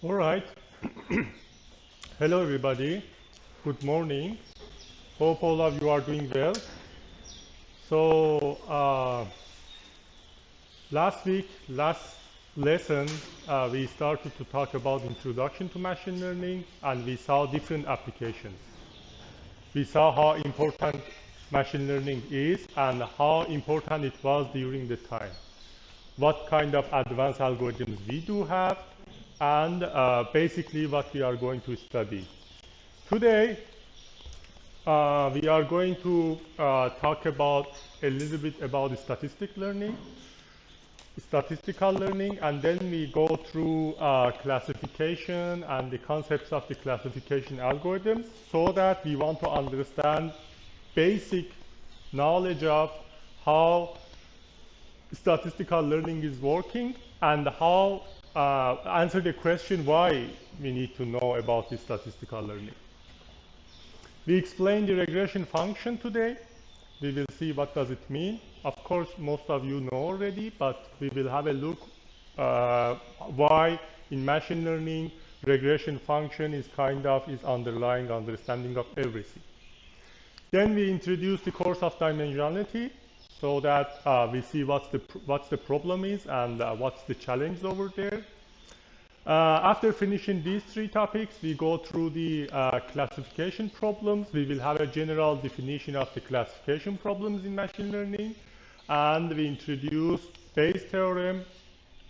All right. Hello, everybody. Good morning. Hope all of you are doing well. So, last lesson, we started to talk about introduction to machine learning, and we saw different applications. We saw how important machine learning is and how important it was during the time. What kind of advanced algorithms we do have, and basically what we are going to study. Today, we are going to talk about a little bit about statistical learning, and then we go through classification and the concepts of the classification algorithms, so that we want to understand basic knowledge of how statistical learning is working and how answer the question why we need to know about the statistical learning. We explain the regression function today. We will see what does it mean. Of course, most of you know already, but we will have a look why in machine learning regression function is underlying understanding of everything. Then we introduce the course of dimensionality, so that we see what's the problem is and what's the challenge over there. After finishing these three topics, we go through the classification problems. We will have a general definition of the classification problems in machine learning, and we introduce Bayes' theorem.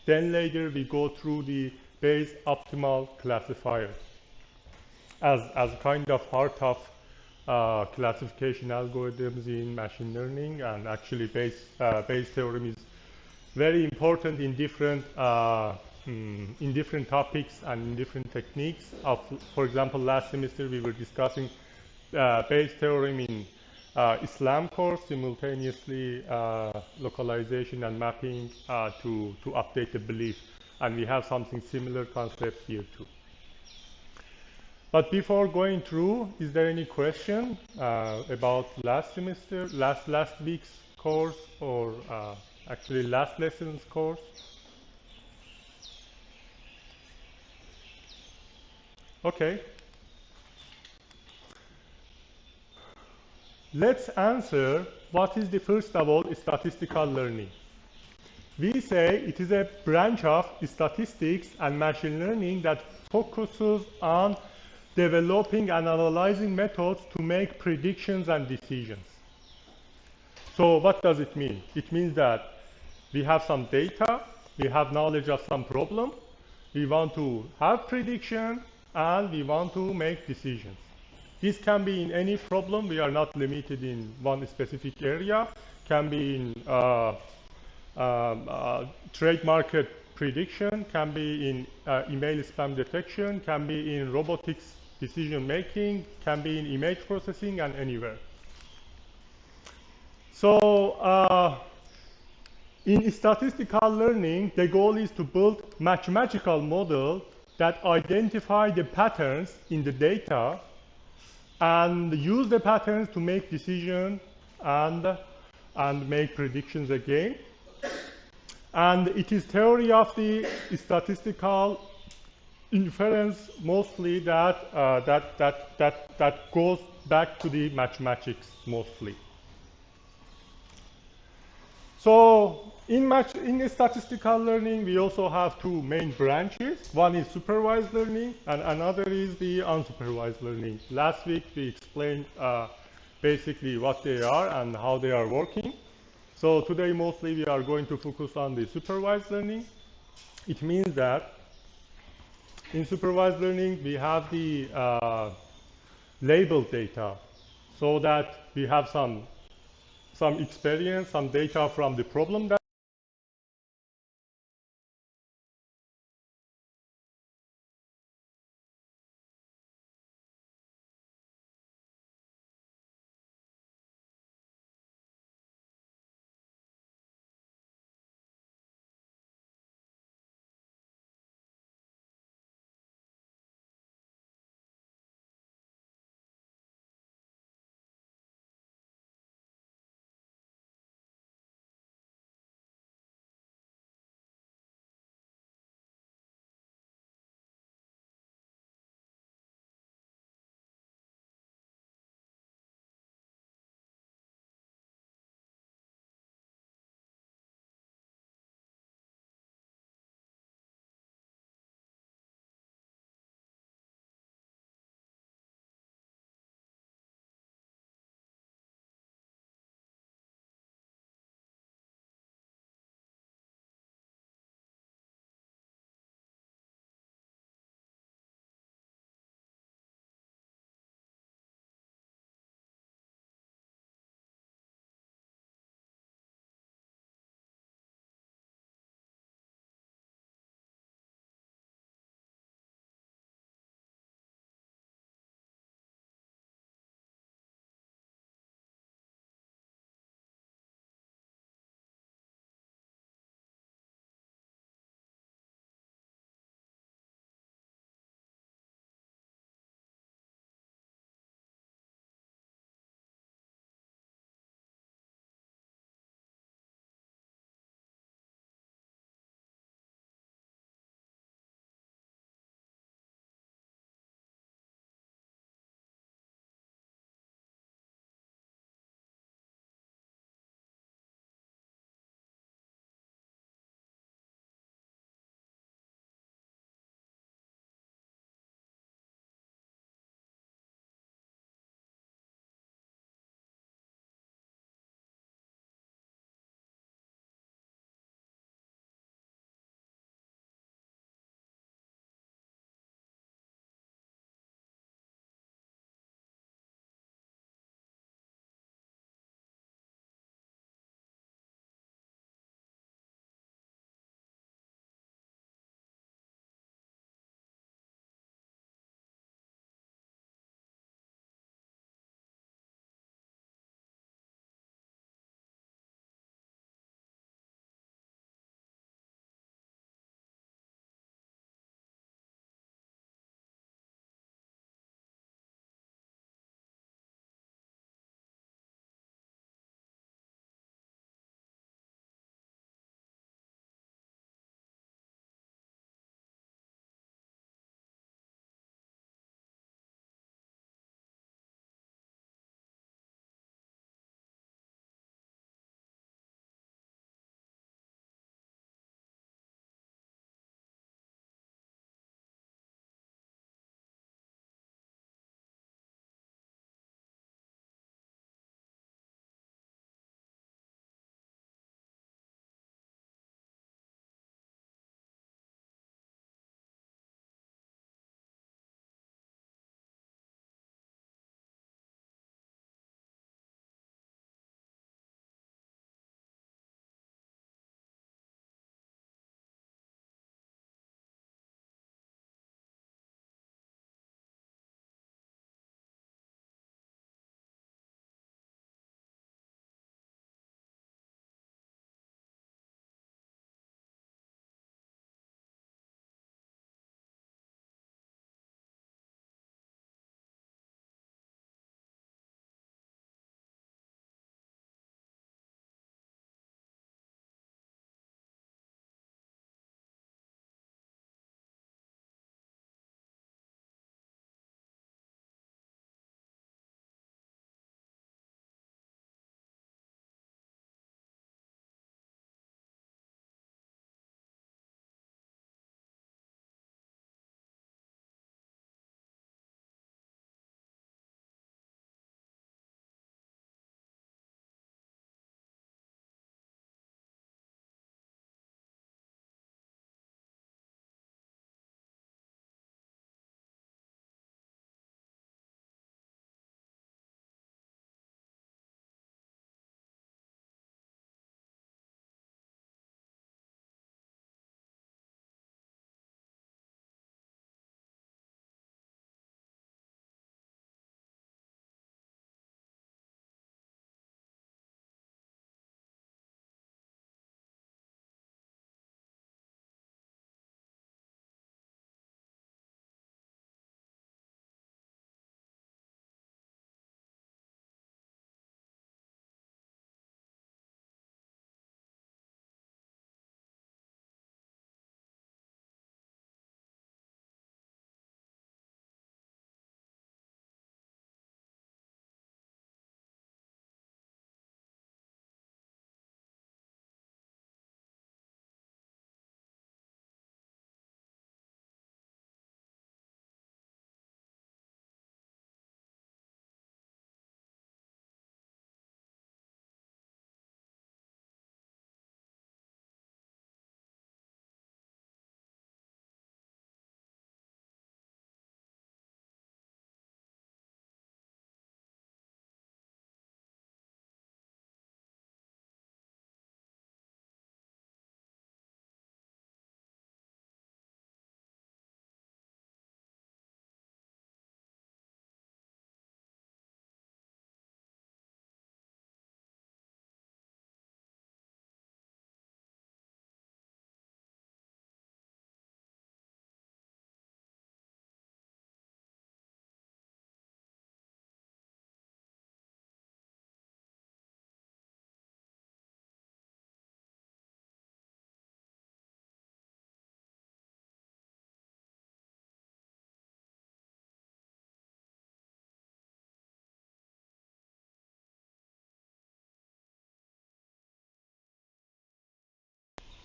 Then later we go through the Bayes optimal classifier as kind of heart of classification algorithms in machine learning. And actually Bayes' theorem is very important in different topics and in different techniques. For example, last semester we were discussing Bayes' theorem in Islam course, simultaneously localization and mapping to update the belief. And we have something similar concept here too. But before going through, is there any question about last week's course, or actually last lesson's course? Okay. Let's answer what is the first of all statistical learning. We say it is a branch of statistics and machine learning that focuses on developing and analyzing methods to make predictions and decisions. So what does it mean? It means that we have some data, we have knowledge of some problem, we want to have prediction, and we want to make decisions. This can be in any problem. We are not limited in one specific area. Can be in trade market prediction, can be in email spam detection, can be in robotics decision making, can be in image processing, and anywhere. So in statistical learning, the goal is to build mathematical model that identify the patterns in the data and use the patterns to make decisions and make predictions again. And it is theory of the statistical inference mostly that goes back to the mathematics mostly. So in statistical learning, we also have two main branches. One is supervised learning, and another is the unsupervised learning. Last week, we explained basically what they are and how they are working. So today, mostly, we are going to focus on the supervised learning. It means that in supervised learning, we have the labeled data, so that we have some experience, some data from the problem that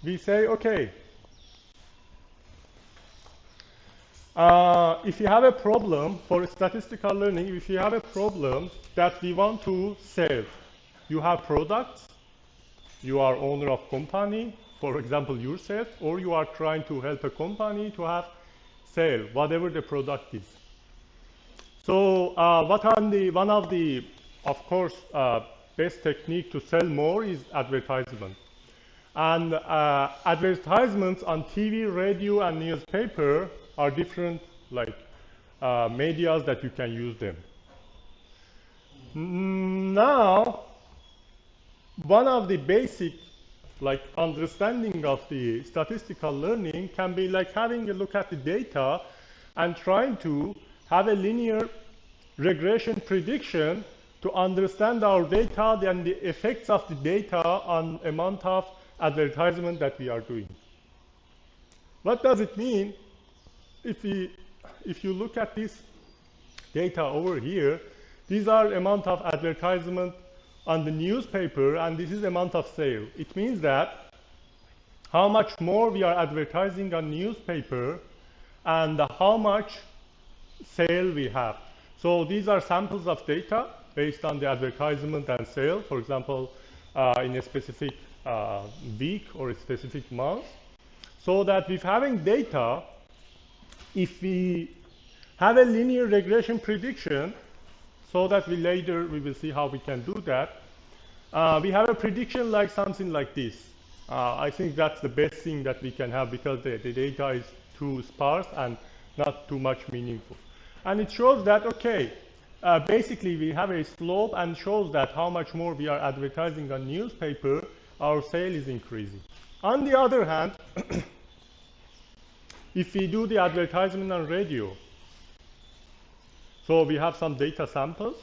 we say, okay, if you have a problem for statistical learning, if you have a problem that we want to solve, you have products, you are owner of company, for example yourself, or you are trying to help a company to have sale, whatever the product is. So one of the, of course, best technique to sell more is advertisement. And advertisements on TV, radio, and newspaper are different, like medias that you can use them. Now, one of the basic, like, understanding of the statistical learning can be like having a look at the data and trying to have a linear regression prediction to understand our data and the effects of the data on amount of advertisement that we are doing. What does it mean? If you look at this data over here, these are amount of advertisement on the newspaper, and this is amount of sale. It means that how much more we are advertising on newspaper and how much sale we have. So these are samples of data based on the advertisement and sale, for example, in a specific week or a specific month. So that with having data, if we have a linear regression prediction, so that we will see how we can do that. We have a prediction like something like this. I think that's the best thing that we can have because the data is too sparse and not too much meaningful. And it shows that, okay, basically we have a slope and shows that how much more we are advertising on newspaper, our sale is increasing. On the other hand, if we do the advertisement on radio, so we have some data samples,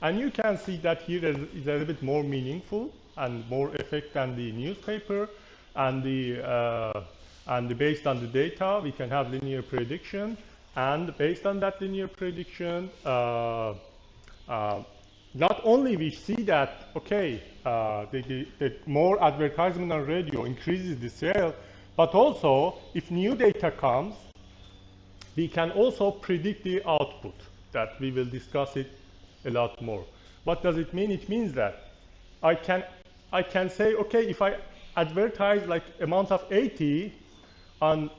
and you can see that here is a little bit more meaningful and more effect than the newspaper, and based on the data, we can have linear prediction, and based on that linear prediction, not only we see that, okay, the more advertisement on radio increases the sale, but also if new data comes, we can also predict the output, that we will discuss it a lot more. What does it mean? It means that I can say, okay, if I advertise like amount of 80 on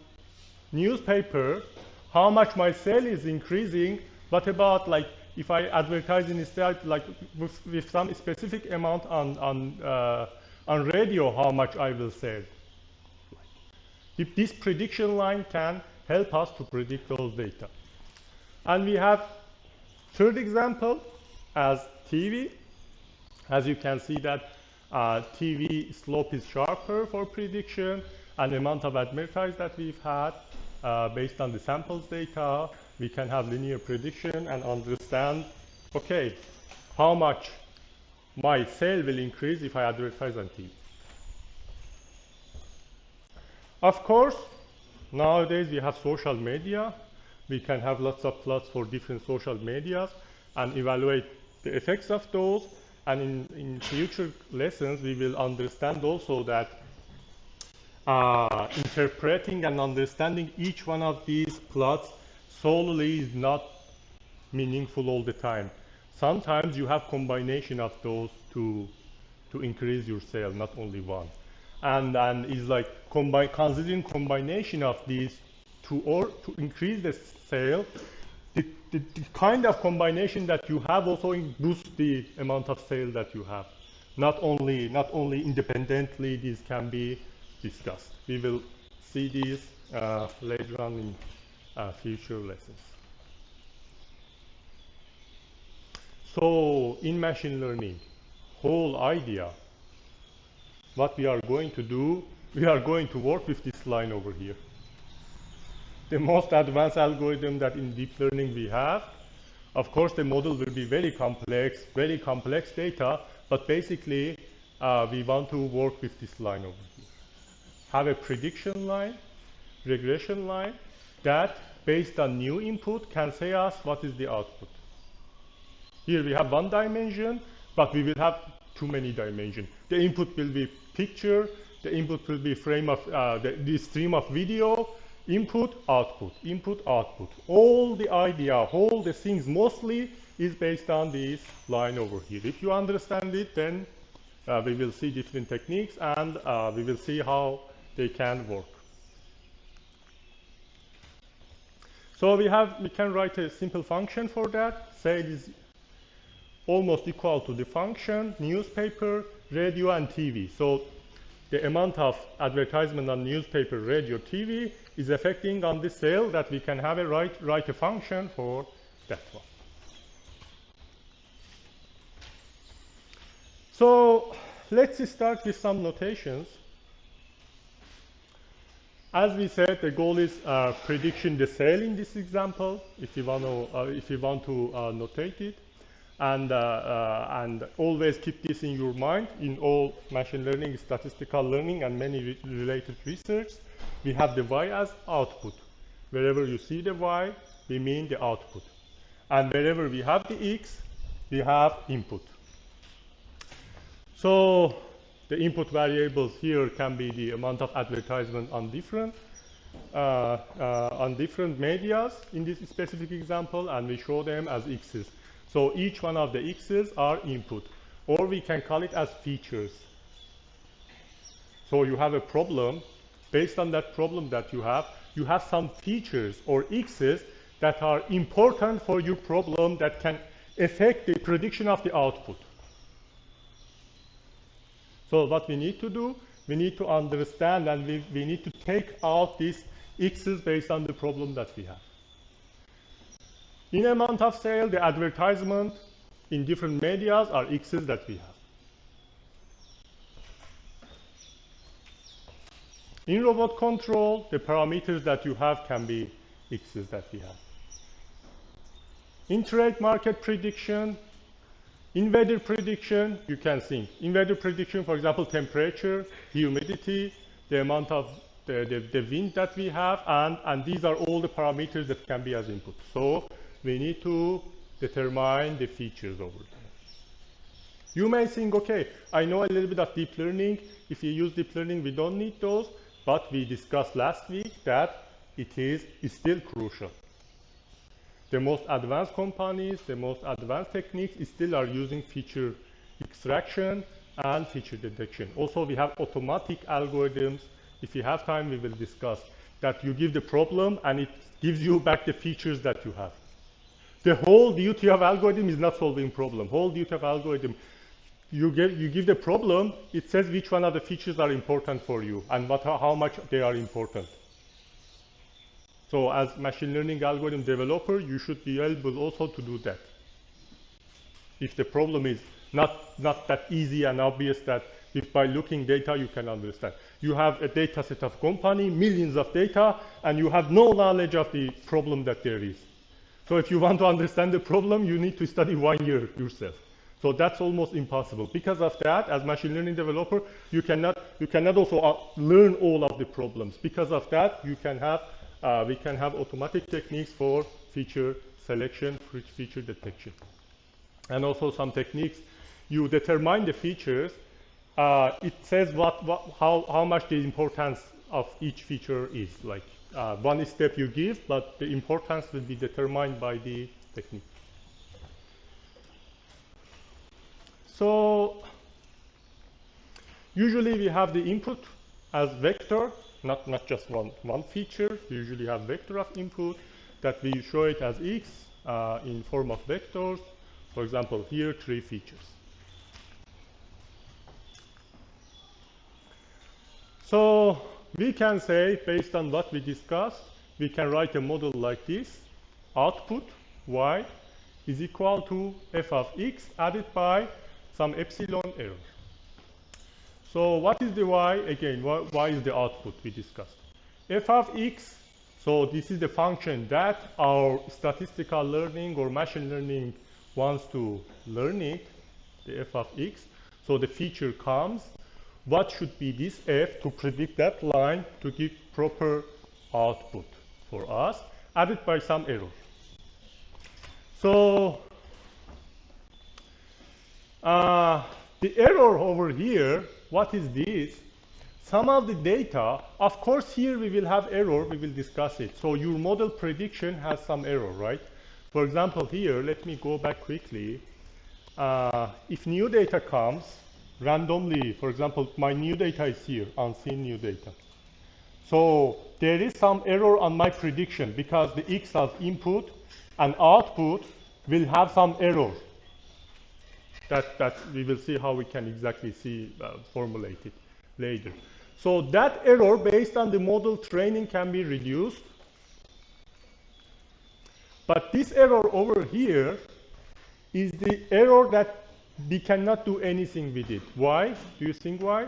newspaper, how much my sale is increasing, but about like if I advertise instead like with some specific amount on radio, how much I will sell. If this prediction line can help us to predict those data. And we have third example as TV. As you can see that TV slope is sharper for prediction, and the amount of advertised that we've had based on the samples data, we can have linear prediction and understand, okay, how much my sale will increase if I advertise on TV. Of course, nowadays we have social media. We can have lots of plots for different social medias and evaluate the effects of those. And in future lessons, we will understand also that interpreting and understanding each one of these plots solely is not meaningful all the time. Sometimes you have combination of those to increase your sale, not only one. And it's like considering combination of these to increase the sale. The kind of combination that you have also boosts the amount of sale that you have. Not only independently, these can be discussed. We will see these later on in future lessons. So in machine learning, whole idea, what we are going to do, we are going to work with this line over here. The most advanced algorithm that in deep learning we have. Of course, the model will be very complex data, but basically we want to work with this line over here. Have a prediction line, regression line, that based on new input can say us what is the output. Here we have one dimension, but we will have too many dimensions. The input will be picture, The input will be frame of the stream of video, input, output, input, output. All the idea, all the things mostly is based on this line over here. If you understand it, then we will see different techniques, and we will see how they can work. So we can write a simple function for that. Say it is almost equal to the function newspaper, radio, and TV. So the amount of advertisement on newspaper, radio, TV is affecting on the sale that we can have write a function for that one. So let's start with some notations. As we said, the goal is prediction the sale in this example, if you want to notate it. And always keep this in your mind in all machine learning, statistical learning, and many related research. We have the y as output. Wherever you see the y, we mean the output. And wherever we have the x, we have input. So the input variables here can be the amount of advertisement on different medias in this specific example, and we show them as x's. So each one of the x's are input, or we can call it as features. So you have a problem. Based on that problem that you have some features or x's that are important for your problem that can affect the prediction of the output. So what we need to do, we need to understand, and we need to take out these x's based on the problem that we have. In amount of sale, the advertisement in different medias are x's that we have. In robot control, the parameters that you have can be x's that we have. In trade market prediction, in weather prediction, you can think. In weather prediction, for example, temperature, humidity, the amount of the wind that we have, and these are all the parameters that can be as input. So we need to determine the features over there. You may think, okay, I know a little bit of deep learning. If you use deep learning, we don't need those. But we discussed last week that it is still crucial. The most advanced companies, the most advanced techniques still are using feature extraction and feature detection. Also, we have automatic algorithms. If you have time, we will discuss that you give the problem and it gives you back the features that you have. The whole duty of algorithm is not solving problem. Whole duty of algorithm, you give the problem, it says which one of the features are important for you and how much they are important. So as machine learning algorithm developer, you should be able also to do that. If the problem is not that easy and obvious that if by looking data you can understand. You have a data set of company, millions of data, and you have no knowledge of the problem that there is. So if you want to understand the problem, you need to study 1 year yourself. So that's almost impossible. Because of that, as machine learning developer, you cannot also learn all of the problems. Because of that, we can have automatic techniques for feature selection, feature detection. And also some techniques, you determine the features. It says how much the importance of each feature is. Like one step you give, but the importance will be determined by the technique. So usually we have the input as vector, not just one feature. We usually have vector of input that we show it as x in form of vectors. For example, here 3 features. So we can say, based on what we discussed, we can write a model like this. Output y is equal to f of x added by some epsilon error. So what is the y? Again, y is the output we discussed. F of x, so this is the function that our statistical learning or machine learning wants to learn it, the f of x. So the feature comes. What should be this f to predict that line to give proper output for us, added by some error. So the error over here, what is this? some of the data, of course here we will have error, we will discuss it. So your model prediction has some error, right? For example here, let me go back quickly. If new data comes randomly, for example, my new data is here, unseen new data. So there is some error on my prediction because the X of input and output will have some error. That we will see how we can exactly formulate it later. So that error based on the model training can be reduced. But this error over here is the error that we cannot do anything with it. Why? Do you think why?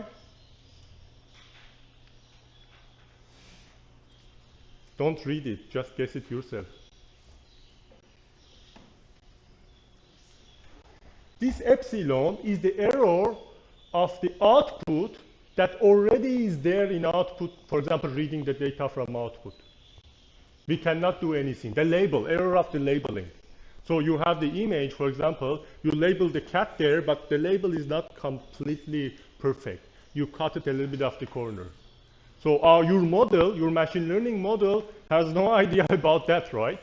Don't read it, just guess it yourself. This epsilon is the error of the output that already is there in output, for example, reading the data from output. We cannot do anything. The label, error of the labeling. So you have the image, for example, you label the cat there, but the label is not completely perfect. You cut it a little bit off the corner. So your model, your machine learning model, has no idea about that, right?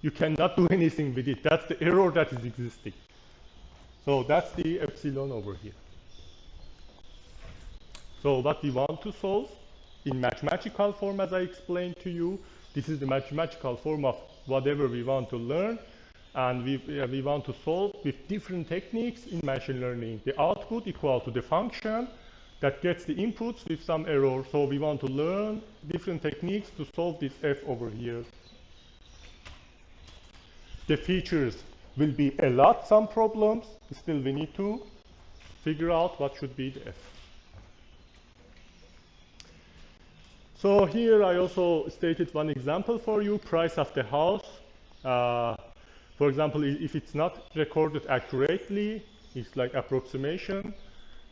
You cannot do anything with it. That's the error that is existing. So that's the epsilon over here. So what we want to solve in mathematical form, as I explained to you, this is the mathematical form of whatever we want to learn. And we want to solve with different techniques in machine learning. The output equal to the function that gets the inputs with some error. So we want to learn different techniques to solve this f over here. The features will be a lot, some problems. Still, we need to figure out what should be the f. So here I also stated one example for you, price of the house. For example, if it's not recorded accurately, it's like approximation,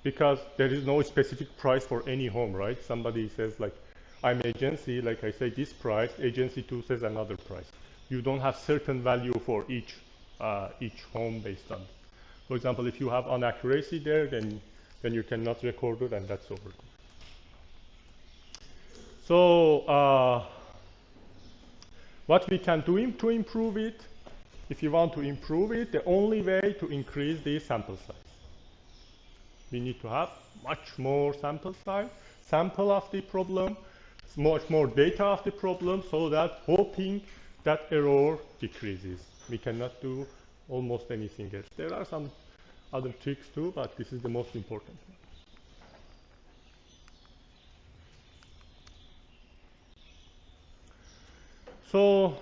because there is no specific price for any home, right? Somebody says like, I'm agency, like I say this price, agency 2 says another price. You don't have certain value for each home based on. For example, if you have inaccuracy there, then you cannot record it, and that's over. So what we can do to improve it, if you want to improve it, the only way to increase the sample size. We need to have much more sample size, sample of the problem, much more data of the problem, so that hoping that error decreases. We cannot do almost anything else. There are some other tricks too, but this is the most important one. So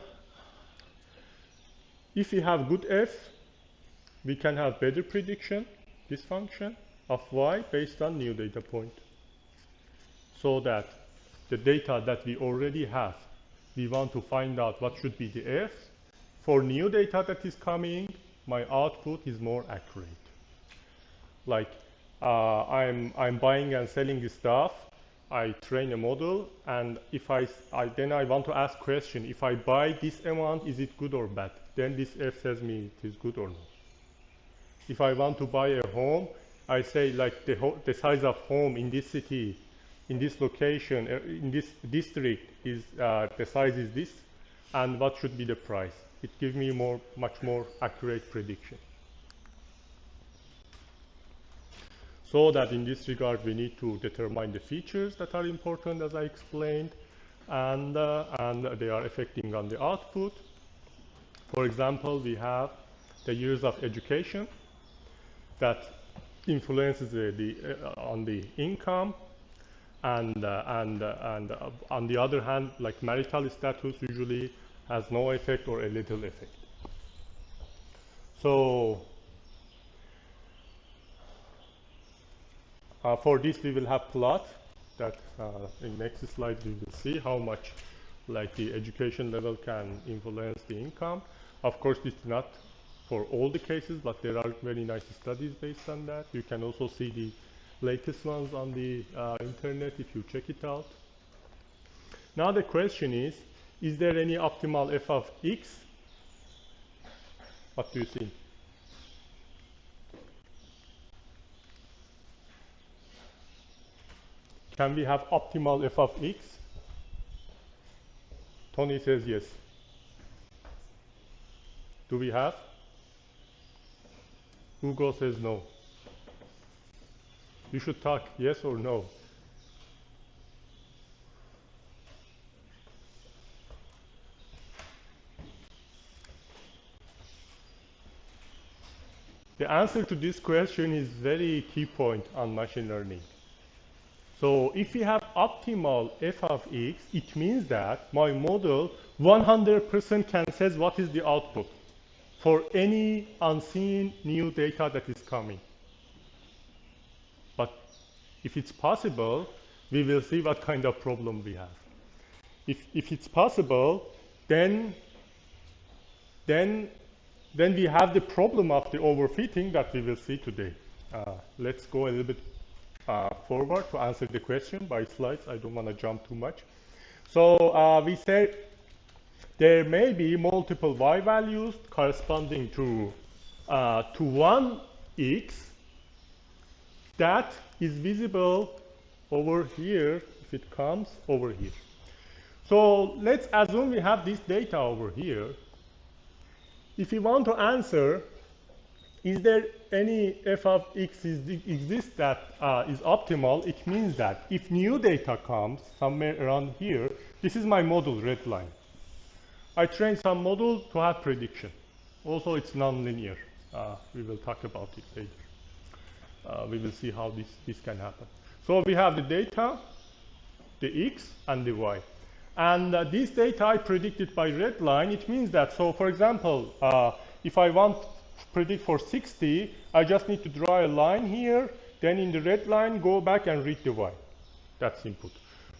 if we have good f, we can have better prediction, this function, of y based on new data point. So that the data that we already have, we want to find out what should be the f. For new data that is coming, my output is more accurate. Like I'm buying and selling the stuff, I train a model, and if then I want to ask question, if I buy this amount, is it good or bad? Then this f says me it is good or not. If I want to buy a home, I say like the size of home in this city, in this location, in this district is the size is this, and what should be the price? It gives me much more accurate prediction. So that in this regard, we need to determine the features that are important, as I explained, and they are affecting on the output. For example, we have the years of education that influences on the income, and on the other hand, like marital status usually has no effect or a little effect. So for this, we will have plot that in next slide we will see how much like the education level can influence the income. Of course, this is not for all the cases, but there are very nice studies based on that. You can also see the latest ones on the internet if you check it out. Now the question is there any optimal f of x? What do you think? Can we have optimal f of x? Tony says yes. Do we have? Hugo says no. You should talk yes or no. The answer to this question is very key point on machine learning. So if we have optimal f of x, it means that my model 100% can says what is the output for any unseen new data that is coming. But if it's possible, we will see what kind of problem we have. If it's possible, then we have the problem of the overfitting that we will see today. Let's go a little bit forward to answer the question by slides. I don't want to jump too much. So we say there may be multiple y values corresponding to one x that is visible over here if it comes over here. So let's assume we have this data over here. If you want to answer, is there any f of x exists that is optimal, it means that if new data comes somewhere around here, this is my model, red line. I trained some model to have prediction. Also, it's nonlinear. We will talk about it later. We will see how this can happen. So we have the data, the x, and the y. And this data I predicted by red line. It means that, so for example, if I want to predict for 60, I just need to draw a line here, then in the red line, go back and read the y. That's input.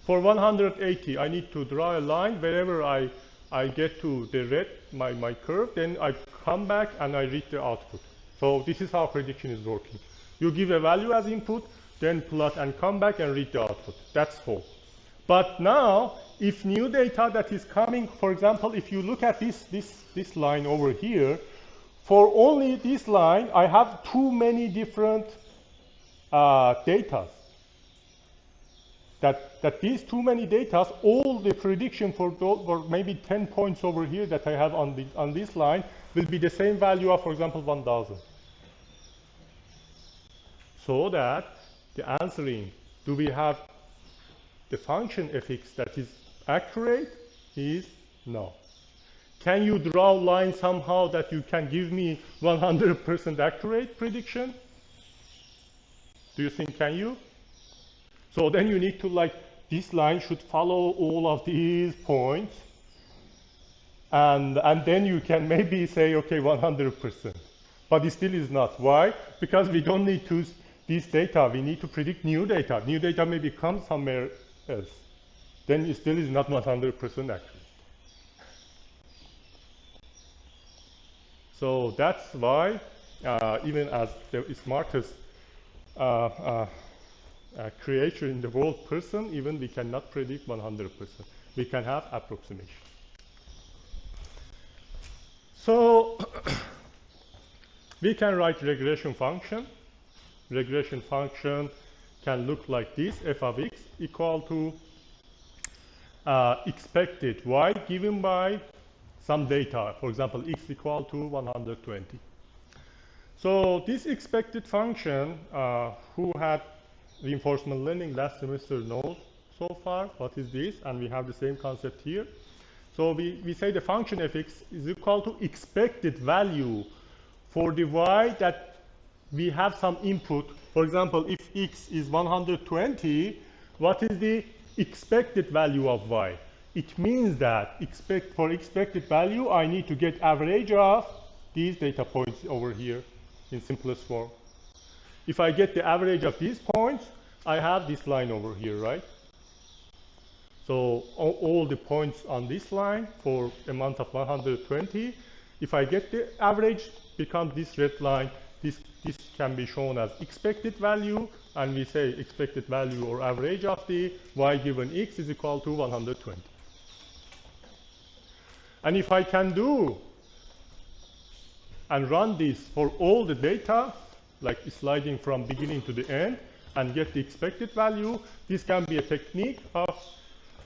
For 180, I need to draw a line wherever I get to the red, my curve, then I come back and I read the output. So this is how prediction is working. You give a value as input, then plot and come back and read the output. That's all. But now, if new data that is coming, for example, if you look at this line over here, for only this line, I have too many different data. That these too many data, all the prediction for those, or maybe 10 points over here that I have on this line, will be the same value of, for example, 1,000. So that the answering, do we have the function fx that is accurate, is no. Can you draw a line somehow that you can give me 100% accurate prediction? Do you think, can you? So then you need to, like, this line should follow all of these points, and then you can maybe say, okay, 100%. But it still is not. Why? Because we don't need to this data. We need to predict new data. New data maybe comes somewhere else. Then it still is not 100% accurate. So that's why, even as the smartest creature in the world person, even we cannot predict 100%. We can have approximation. So we can write regression function. Regression function can look like this: f of x equal to expected y given by some data, for example, x equal to 120. So this expected function, who had reinforcement learning last semester knows so far what is this, and we have the same concept here. So we say the function fx is equal to expected value for the y that we have some input. For example, if x is 120, what is the expected value of y? It means that for expected value, I need to get average of these data points over here in simplest form. If I get the average of these points, I have this line over here, right? So all the points on this line for amount of 120, if I get the average, becomes this red line. This can be shown as expected value, and we say expected value or average of the y given x is equal to 120. And if I can do and run this for all the data, like sliding from beginning to the end, and get the expected value. This can be a technique of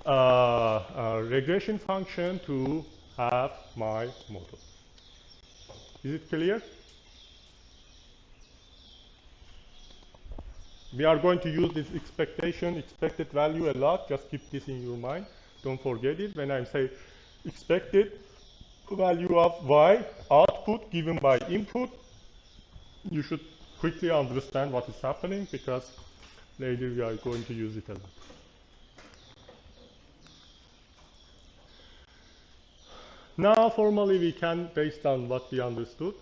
a regression function to have my model. Is it clear? We are going to use this expected value a lot. Just keep this in your mind. Don't forget it. When I say expected value of y output given by input, you should quickly understand what is happening, because later we are going to use it a lot. Now, formally, we can, based on what we understood,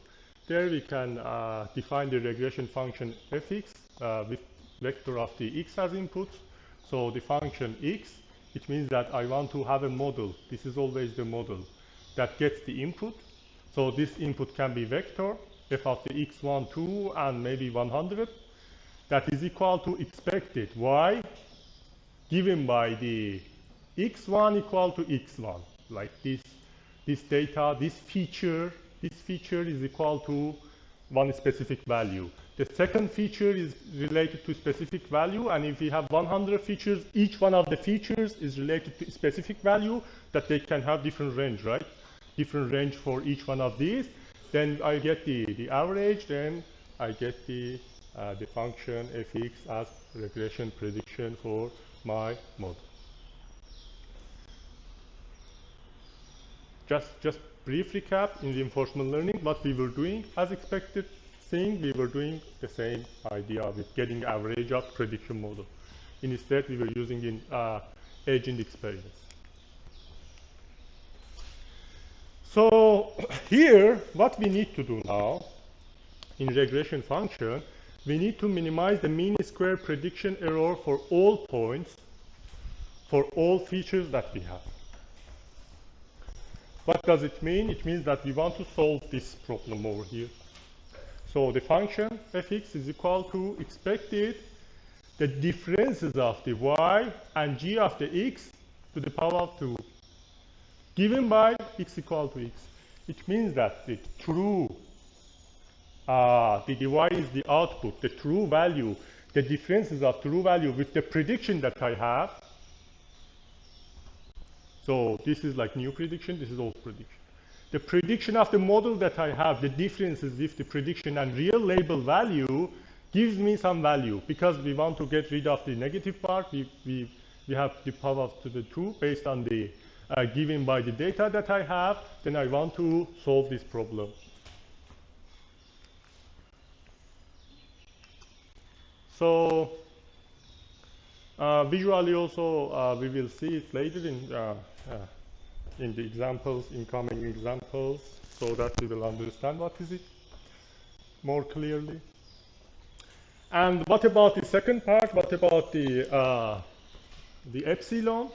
there we can define the regression function fx with vector of the x as input. So the function x, it means that I want to have a model. This is always the model that gets the input. So this input can be vector, f of the x1, 2, and maybe 100. That is equal to expected y given by the x1 equal to x1. Like this data, this feature is equal to one specific value. The second feature is related to specific value, and if we have 100 features, each one of the features is related to a specific value that they can have different range, right? Different range for each one of these. Then I get the average, then I get the function fx as regression prediction for my model. Just brief recap in reinforcement learning, what we were doing as expected thing, we were doing the same idea with getting average of prediction model. Instead, we were using in agent experience. So here, what we need to do now in regression function, we need to minimize the mean square prediction error for all points, for all features that we have. What does it mean? It means that we want to solve this problem over here. So the function fx is equal to expected the differences of the y and g of the x to the power of 2 given by x equal to x. It means that the true, the y is the output, the true value, the differences of true value with the prediction that I have. So this is like new prediction, this is old prediction. The prediction of the model that I have, the differences with the prediction and real label value gives me some value. Because we want to get rid of the negative part, we have the power to the 2 based on the given by the data that I have. Then I want to solve this problem. So visually also, we will see it later in the examples, incoming examples, so that we will understand what is it more clearly. And what about the second part? What about the epsilon?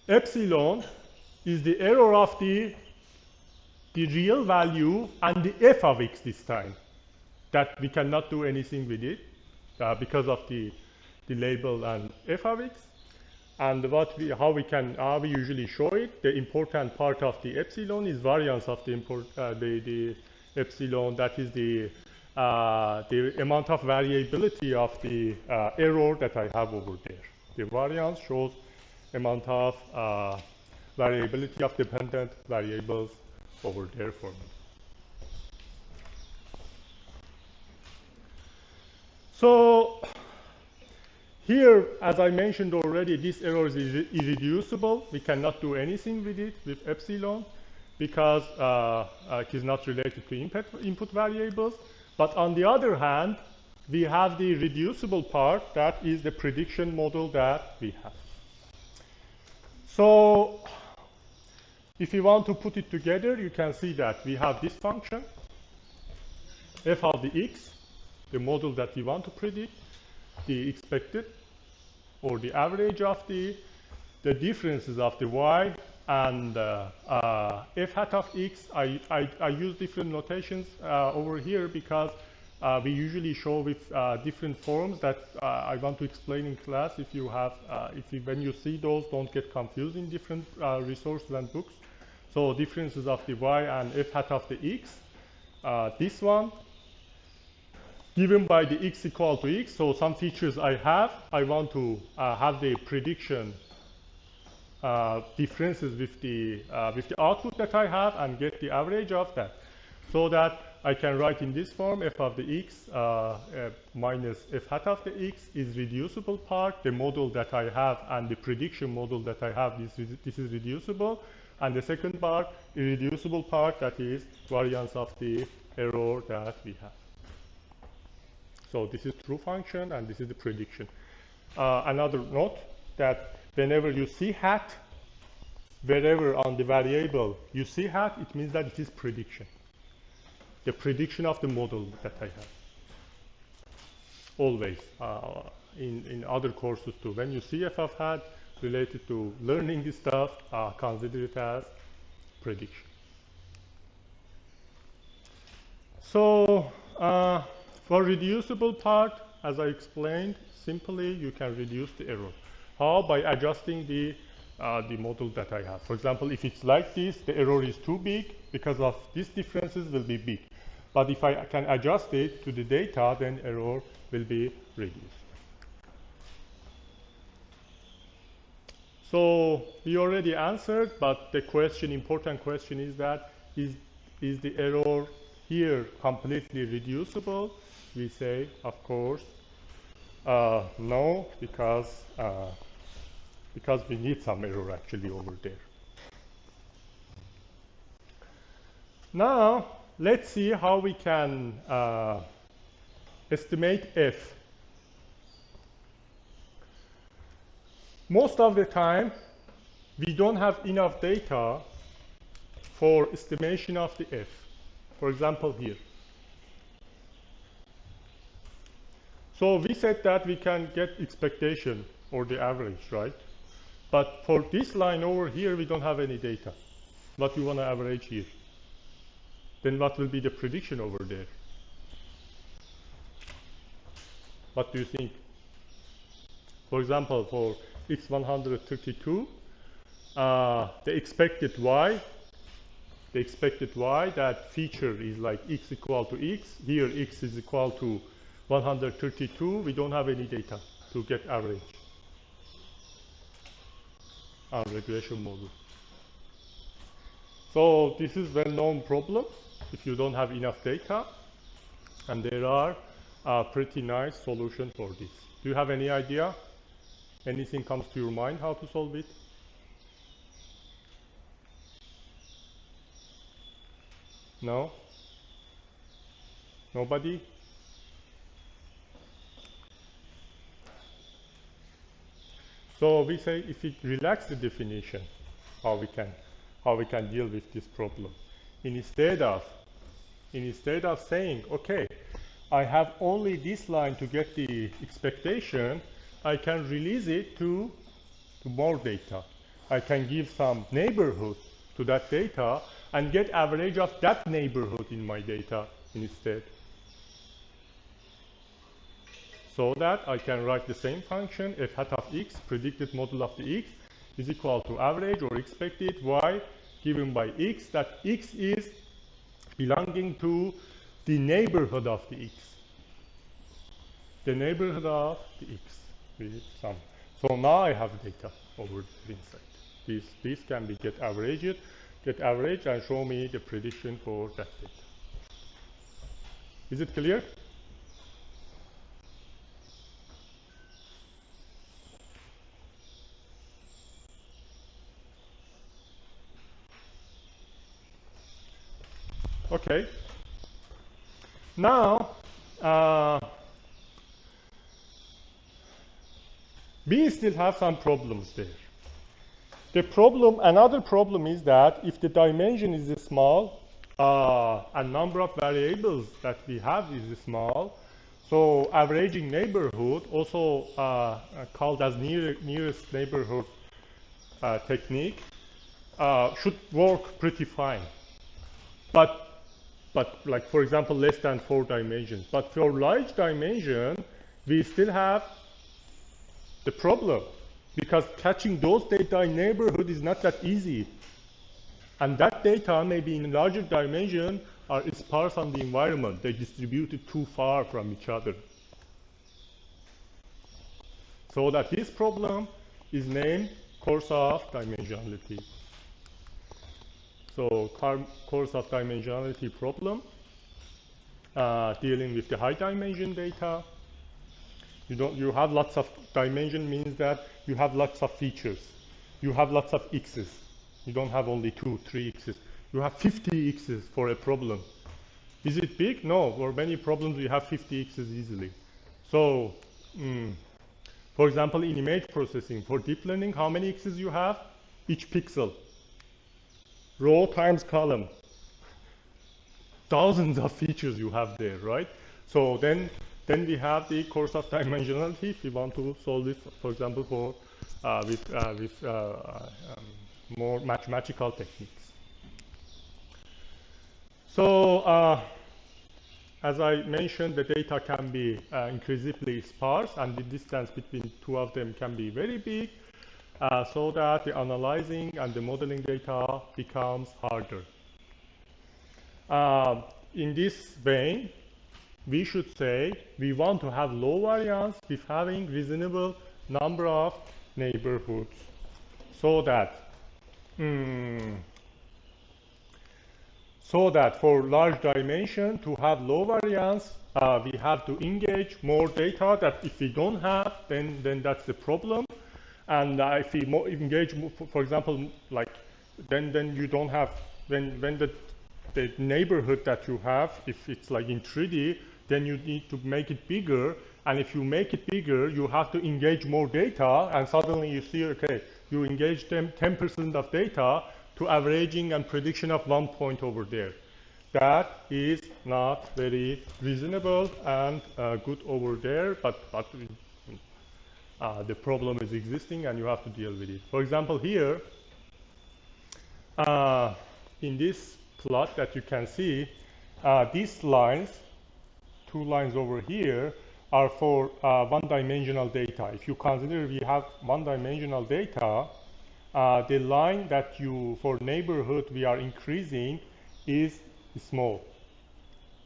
Epsilon is the error of the real value and the f of x this time, that we cannot do anything with it because of the label and f of x. And how we usually show it, the important part of the epsilon is variance of the epsilon, that is the amount of variability of the error that I have over there. The variance shows amount of variability of dependent variables over there for me. So here, as I mentioned already, this error is irreducible. We cannot do anything with it, with epsilon, because it is not related to input variables. But on the other hand, we have the reducible part, that is the prediction model that we have. So if you want to put it together, you can see that we have this function, f of the x, the model that we want to predict, the expected, or the average of the differences of the y and f hat of x. I use different notations over here because we usually show with different forms that I want to explain in class. If you have, when you see those, don't get confused in different resources and books. So differences of the y and f hat of the x. This one, given by the x equal to x. So some features I have, I want to have the prediction differences with the output that I have and get the average of that. So that I can write in this form, f of the x minus f hat of the x is reducible part. The model that I have and the prediction model that I have, this is reducible. And the second part, irreducible part, that is variance of the error that we have. So this is true function and this is the prediction. Another note that whenever you see hat, wherever on the variable you see hat, it means that it is prediction. The prediction of the model that I have. Always. In other courses too. When you see f of hat related to learning this stuff, consider it as prediction. So for reducible part, as I explained, simply you can reduce the error. How? By adjusting the model that I have. For example, if it's like this, the error is too big, because of these differences will be big. But if I can adjust it to the data, then error will be reduced. So we already answered, but the question, important question is that is the error here completely reducible? We say, of course, no, because we need some error actually over there. Now, let's see how we can estimate f. Most of the time, we don't have enough data for estimation of the f. For example, here. So we said that we can get expectation or the average, right? But for this line over here, we don't have any data. What we want to average here. Then what will be the prediction over there? What do you think? For example, for x132, the expected y, that feature is like x equal to x. Here x is equal to 132. We don't have any data to get average on regression model. So this is well-known problem if you don't have enough data, and there are a pretty nice solution for this. Do you have any idea? Anything comes to your mind how to solve it? No? Nobody? So we say if we relax the definition, how we can deal with this problem. Instead of saying, okay, I have only this line to get the expectation, I can release it to more data. I can give some neighborhood to that data and get average of that neighborhood in my data instead. So that I can write the same function, f hat of x, predicted model of the x, is equal to average or expected y given by x, that x is belonging to the neighborhood of the x. The neighborhood of the x with some. So now I have data over the inside. This can be get averaged and show me the prediction for that data. Is it clear? Okay. Now, we still have some problems there. Another problem is that if the dimension is small, and number of variables that we have is small, so averaging neighborhood, also called as nearest neighborhood technique, should work pretty fine. But like, for example, less than 4 dimensions. But for large dimension, we still have the problem, because catching those data in neighborhood is not that easy. And that data may be in larger dimension are sparse on the environment. They distributed too far from each other. So that this problem is named course of dimensionality. So course of dimensionality problem, dealing with the high dimension data. You have lots of dimension means that you have lots of features. You have lots of x's. You don't have only 2, 3 x's. You have 50 x's for a problem. Is it big? No. For many problems, you have 50 x's easily. So, for example, in image processing, for deep learning, how many x's you have? Each pixel. Row times column. Thousands of features you have there, right? So then we have the course of dimensionality if we want to solve it, for example, for with more mathematical techniques. So as I mentioned, the data can be increasingly sparse, and the distance between two of them can be very big, so that the analyzing and the modeling data becomes harder. In this vein, we should say we want to have low variance with having reasonable number of neighborhoods, so that for large dimension to have low variance, we have to engage more data. That if we don't have, then that's the problem. And if we engage, for example, like then you don't have when the neighborhood that you have, if it's like in 3D, then you need to make it bigger. And if you make it bigger, you have to engage more data, and suddenly you see, okay, you engage them 10% of data to averaging and prediction of 1 point over there. That is not very reasonable and good over there, but the problem is existing and you have to deal with it. For example, here, in this plot that you can see, these lines, 2 lines over here, are for one-dimensional data. If you consider we have one-dimensional data, the line that for neighborhood we are increasing is small.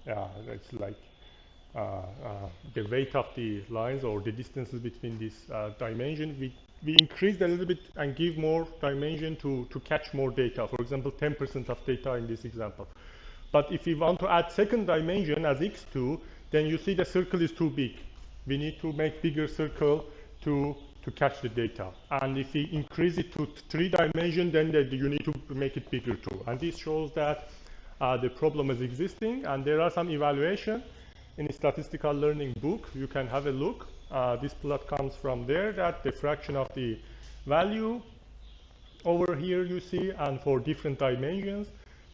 It's like the weight of the lines or the distances between this dimension. We increase a little bit and give more dimension to catch more data. For example, 10% of data in this example. But if we want to add second dimension as x2, then you see the circle is too big. We need to make bigger circle to catch the data. And if we increase it to 3 dimension, then you need to make it bigger too. And this shows that the problem is existing, and there are some evaluation in a statistical learning book. You can have a look. This plot comes from there, that the fraction of the value over here you see, and for different dimensions.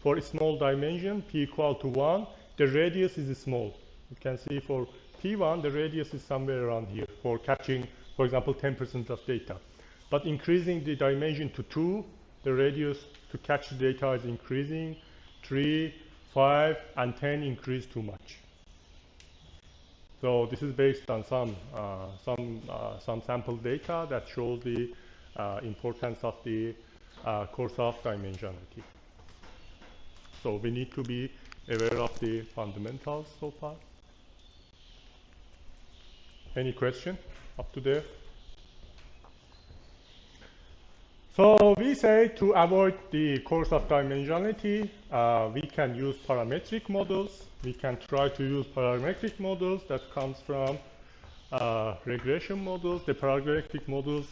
For a small dimension, p equal to 1, the radius is small. You can see for p1, the radius is somewhere around here for catching, for example, 10% of data. But increasing the dimension to 2, the radius to catch the data is increasing. 3, 5, and 10 increase too much. So this is based on some sample data that shows the importance of the course of dimensionality. So we need to be aware of the fundamentals so far. Any question up to there? So we say to avoid the course of dimensionality, we can use parametric models. We can try to use parametric models that comes from regression models. The parametric models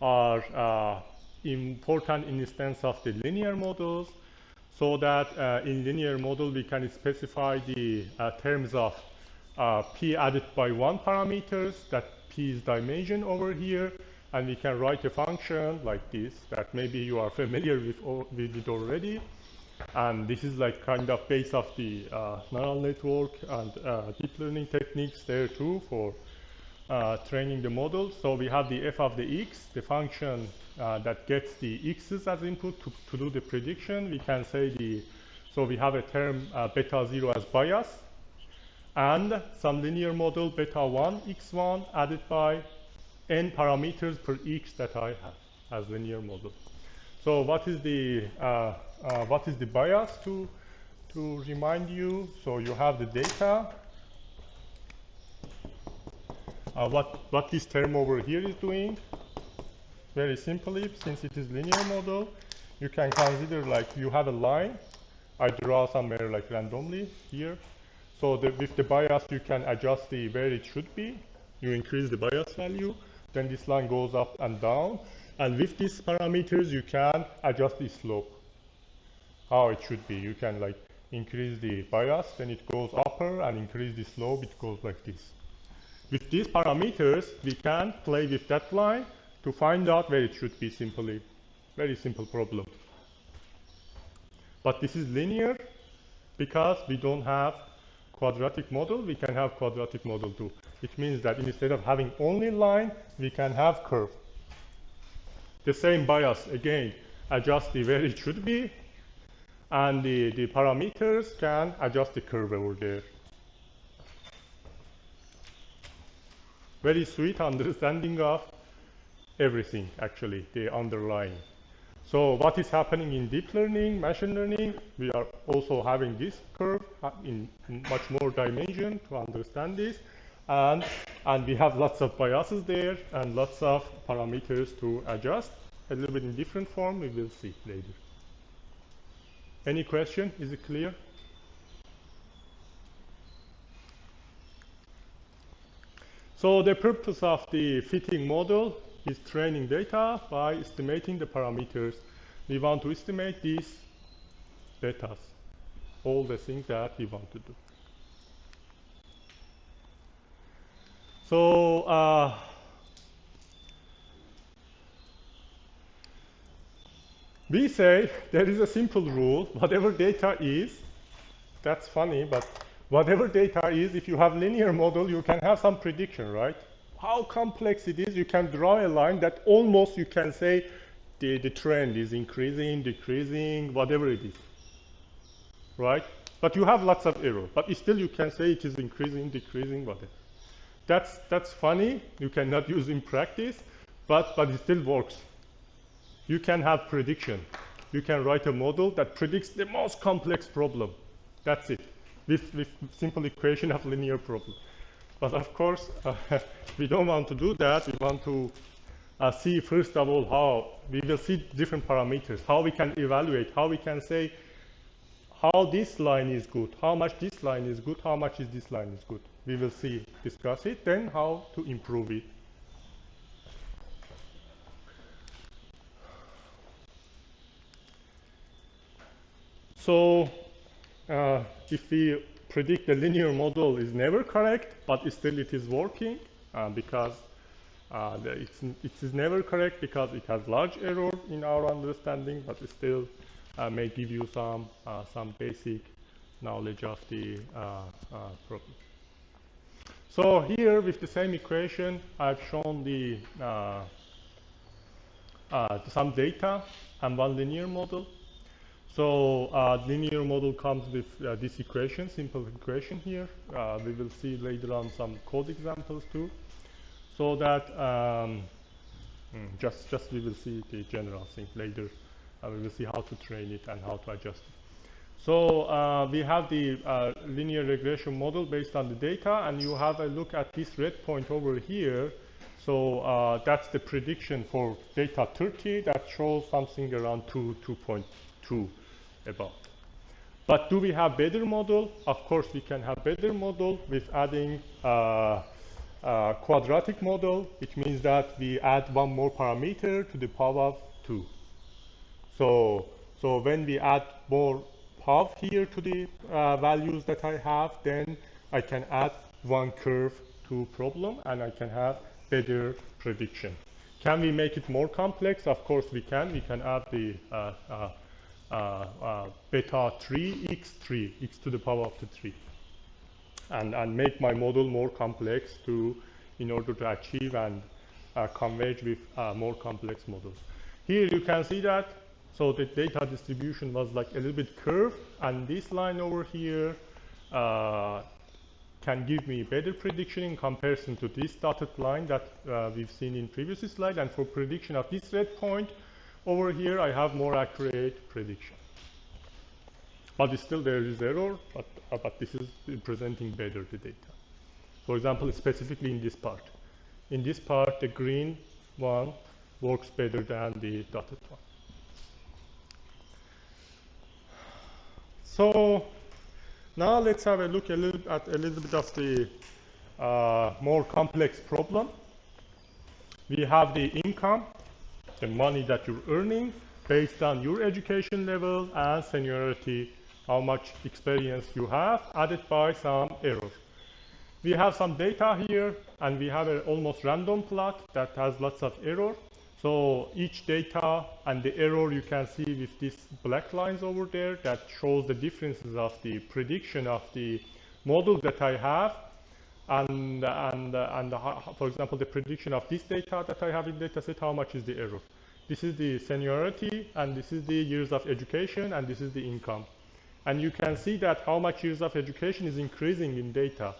are important in the sense of the linear models, so that in linear model we can specify the terms of p added by 1 parameters, that p is dimension over here, and we can write a function like this that maybe you are familiar with it already. And this is like kind of base of the neural network and deep learning techniques there too for training the model. So we have the f of the x, the function that gets the x's as input to do the prediction. We can say so we have a term beta 0 as bias, and some linear model beta 1 x1 added by n parameters per x that I have as linear model. So what is the bias to to remind you. So you have the data. What this term over here is doing, very simply, since it is linear model, you can consider like you have a line. I draw somewhere like randomly here. So with the bias, you can adjust where it should be. You increase the bias value, then this line goes up and down. And with these parameters, you can adjust the slope, how it should be. You can like increase the bias, then it goes upper, and increase the slope, it goes like this. With these parameters, we can play with that line to find out where it should be simply. Very simple problem. But this is linear because we don't have quadratic model. We can have quadratic model too. It means that instead of having only line, we can have curve. The same bias, again, adjust where it should be, and the parameters can adjust the curve over there. Very sweet understanding of everything, actually, the underlying. So what is happening in deep learning, machine learning, we are also having this curve in much more dimension to understand this. And we have lots of biases there and lots of parameters to adjust. A little bit in different form, we will see later. Any question? Is it clear? So the purpose of the fitting model is training data by estimating the parameters. We want to estimate these betas, all the things that we want to do. So we say there is a simple rule, whatever data is, that's funny, but whatever data is, if you have linear model, you can have some prediction, right? How complex it is, you can draw a line that almost you can say the trend is increasing, decreasing, whatever it is, right? But you have lots of error, but still you can say it is increasing, decreasing, whatever. That's funny, you cannot use in practice, but it still works. You can have prediction. You can write a model that predicts the most complex problem. That's it, with simple equation of linear problem. But of course, we don't want to do that. We want to see, first of all, how we will see different parameters, how we can evaluate, how we can say how this line is good, how much this line is good, how much is this line is good. We will see, discuss it, then how to improve it. So if we predict the linear model is never correct, but still it is working because it is never correct because it has large error in our understanding, but it still may give you some basic knowledge of the problem. So here with the same equation, I've shown the some data and one linear model. So linear model comes with this equation, simple equation here. We will see later on some code examples too. So that just we will see the general thing later. We will see how to train it and how to adjust it. So we have the linear regression model based on the data, and you have a look at this red point over here. So that's the prediction for data 30 that shows something around 2.2 about. But do we have better model? Of course, we can have better model with adding quadratic model, which means that we add one more parameter to the power of 2. So when we add more power here to the values that I have, then I can add one curve to problem, and I can have better prediction. Can we make it more complex? Of course we can. We can add the beta 3 x to the power of the 3, and make my model more complex in order to achieve and converge with more complex models. Here you can see that, so the data distribution was like a little bit curved, and this line over here can give me better prediction in comparison to this dotted line that we've seen in previous slide. And for prediction of this red point over here, I have more accurate prediction. But still there is error, but this is presenting better the data. For example, specifically in this part. In this part, the green one works better than the dotted one. So now let's have a look at a little bit of the more complex problem. We have the income, the money that you're earning based on your education level and seniority, how much experience you have, added by some error. We have some data here, and we have an almost random plot that has lots of error. So each data and the error you can see with these black lines over there that shows the differences of the prediction of the model that I have, and for example, the prediction of this data that I have in data set, how much is the error. This is the seniority, and this is the years of education, and this is the income. And you can see that how much years of education is increasing in data.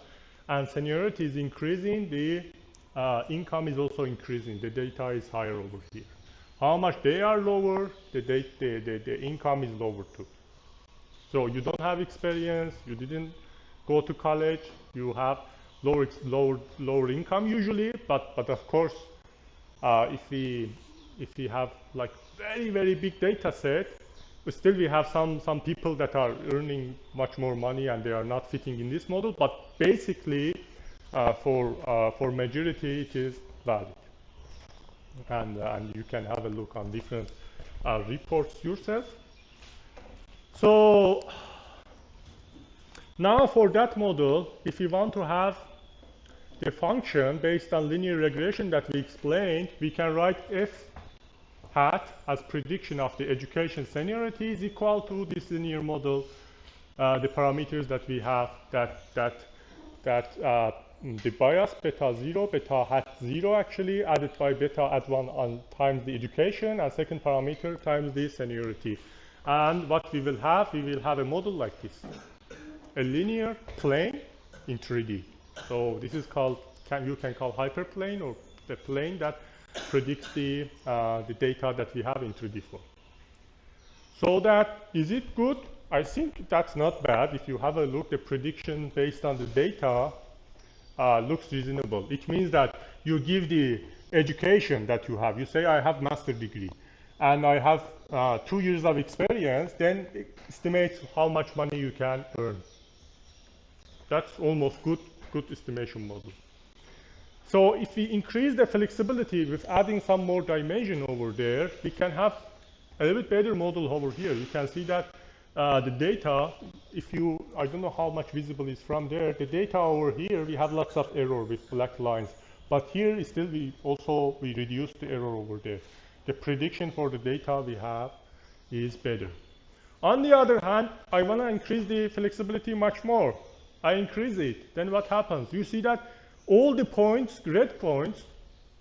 And seniority is increasing, the income is also increasing. The data is higher over here. How much they are lower, the income is lower too. So you don't have experience, you didn't go to college, you have lower income usually, but of course, if we have like very big data set, but still we have some people that are earning much more money and they are not fitting in this model, but basically for majority it is valid. And you can have a look on different reports yourself. So now for that model, if you want to have the function based on linear regression that we explained, we can write f hat as prediction of the education seniority is equal to this linear model, the parameters that we have, that the bias beta 0, beta hat 0 actually, added by beta at 1 on times the education, and second parameter times the seniority. And what we will have a model like this, a linear plane in 3D. So this is called, you can call hyperplane, or the plane that predicts the data that we have in 3D form. So that, is it good? I think that's not bad. If you have a look, the prediction based on the data looks reasonable. It means that you give the education that you have. You say, I have master's degree, and I have 2 years of experience, then estimate how much money you can earn. That's almost good estimation model. So if we increase the flexibility with adding some more dimension over there, we can have a little bit better model over here. You can see that the data, I don't know how much visible is from there, the data over here, we have lots of error with black lines. But here still we reduce the error over there. The prediction for the data we have is better. On the other hand, I want to increase the flexibility much more. I increase it, then what happens? You see that all the points, red points,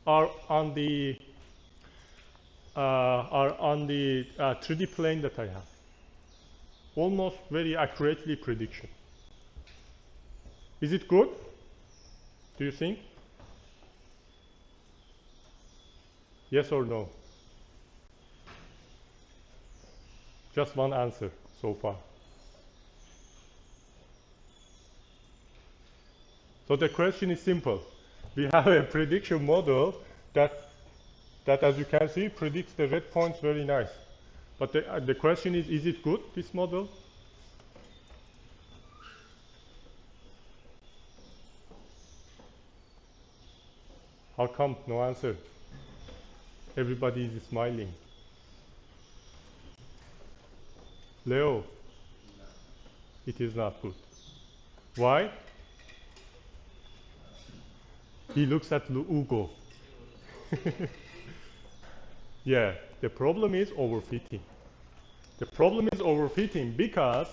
are on the 3D plane that I have. Almost very accurately prediction. Is it good? Do you think? Yes or no? Just one answer so far. So the question is simple. We have a prediction model that as you can see, predicts the red points very nice. But the question is it good, this model? How come? No answer. Everybody is smiling. Leo? It is not good. Why? He looks at Ugo. Yeah, the problem is overfitting. The problem is overfitting because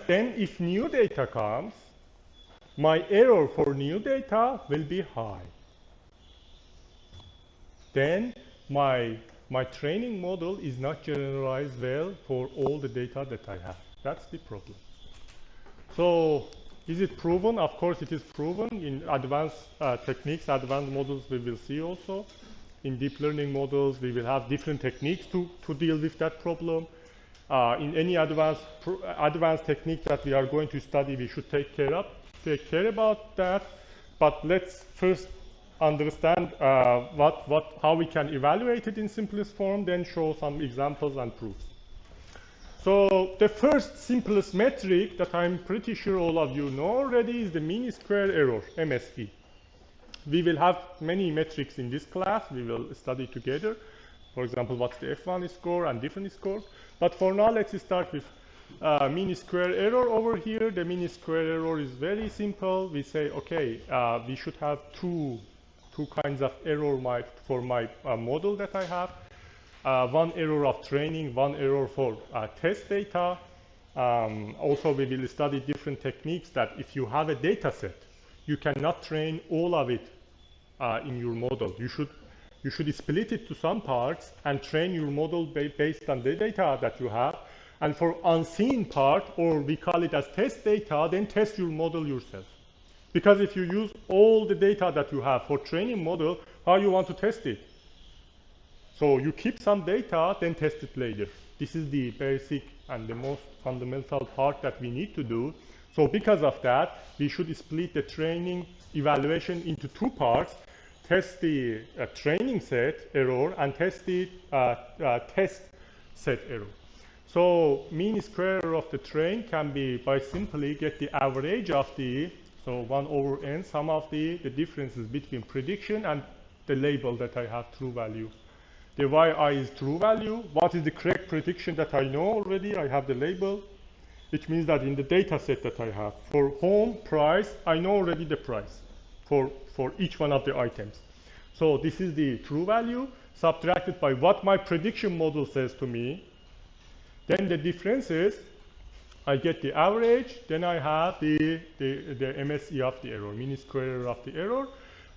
then if new data comes, my error for new data will be high. Then my training model is not generalized well for all the data that I have. That's the problem. So is it proven? Of course it is proven in advanced techniques, advanced models we will see also. In deep learning models, we will have different techniques to deal with that problem. In any advanced technique that we are going to study, we should take care about that. But let's first understand how we can evaluate it in simplest form, then show some examples and proofs. So the first simplest metric that I'm pretty sure all of you know already is the mean square error, MSE. We will have many metrics in this class. We will study together. For example, what's the F1 score and different scores. But for now, let's start with mean square error over here. The mean square error is very simple. We say, okay, we should have two kinds of error for my model that I have. One error of training, one error for test data. Also, we will study different techniques that if you have a data set, you cannot train all of it in your model. You should split it to some parts and train your model based on the data that you have. And for unseen part, or we call it as test data, then test your model yourself. Because if you use all the data that you have for training model, how you want to test it? So you keep some data, then test it later. This is the basic and the most fundamental part that we need to do. So because of that, we should split the training evaluation into two parts. Test the training set error and test the test set error. So mean square error of the train can be by simply get the average of the, so 1 over n, sum of the differences between prediction and the label that I have true value. The yi is true value. What is the correct prediction that I know already? I have the label, which means that in the data set that I have, for home price, I know already the price for each one of the items. So this is the true value subtracted by what my prediction model says to me. Then the difference is I get the average, then I have the MSE of the error, mean square error of the error.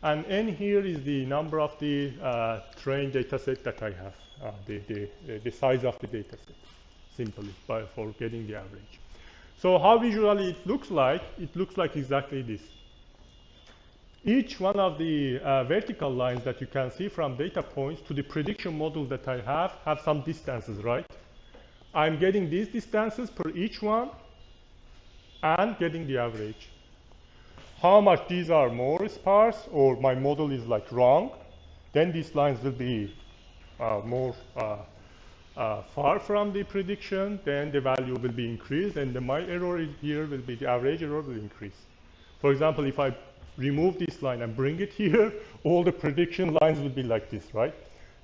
And n here is the number of the trained data set that I have, the size of the data set, simply for getting the average. So how visually it looks like exactly this. Each one of the vertical lines that you can see from data points to the prediction model that I have some distances, right? I'm getting these distances per each one and getting the average. How much these are more sparse or my model is like wrong, then these lines will be more far from the prediction, then the value will be increased, and my error here will be the average error will increase. For example, if I remove this line and bring it here, all the prediction lines will be like this, right?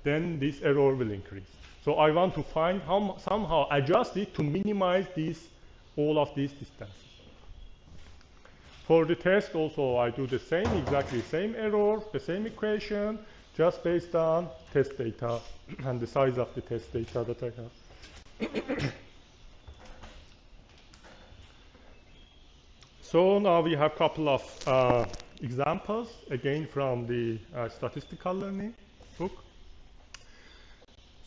Then this error will increase. So I want to find somehow adjust it to minimize all of these distances. For the test also, I do the same, exactly same error, the same equation, just based on test data and the size of the test data that I have. So now we have a couple of examples, again from the statistical learning book.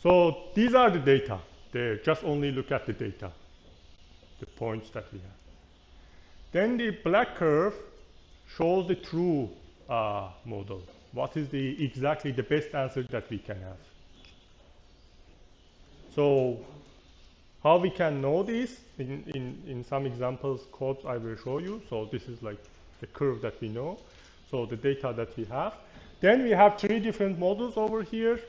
So these are the data. There, just only look at the data, the points that we have. Then the black curve shows the true model. What is exactly the best answer that we can have? So how we can know this? In some examples codes I will show you. So this is like the curve that we know. So the data that we have. Then we have three different models over here.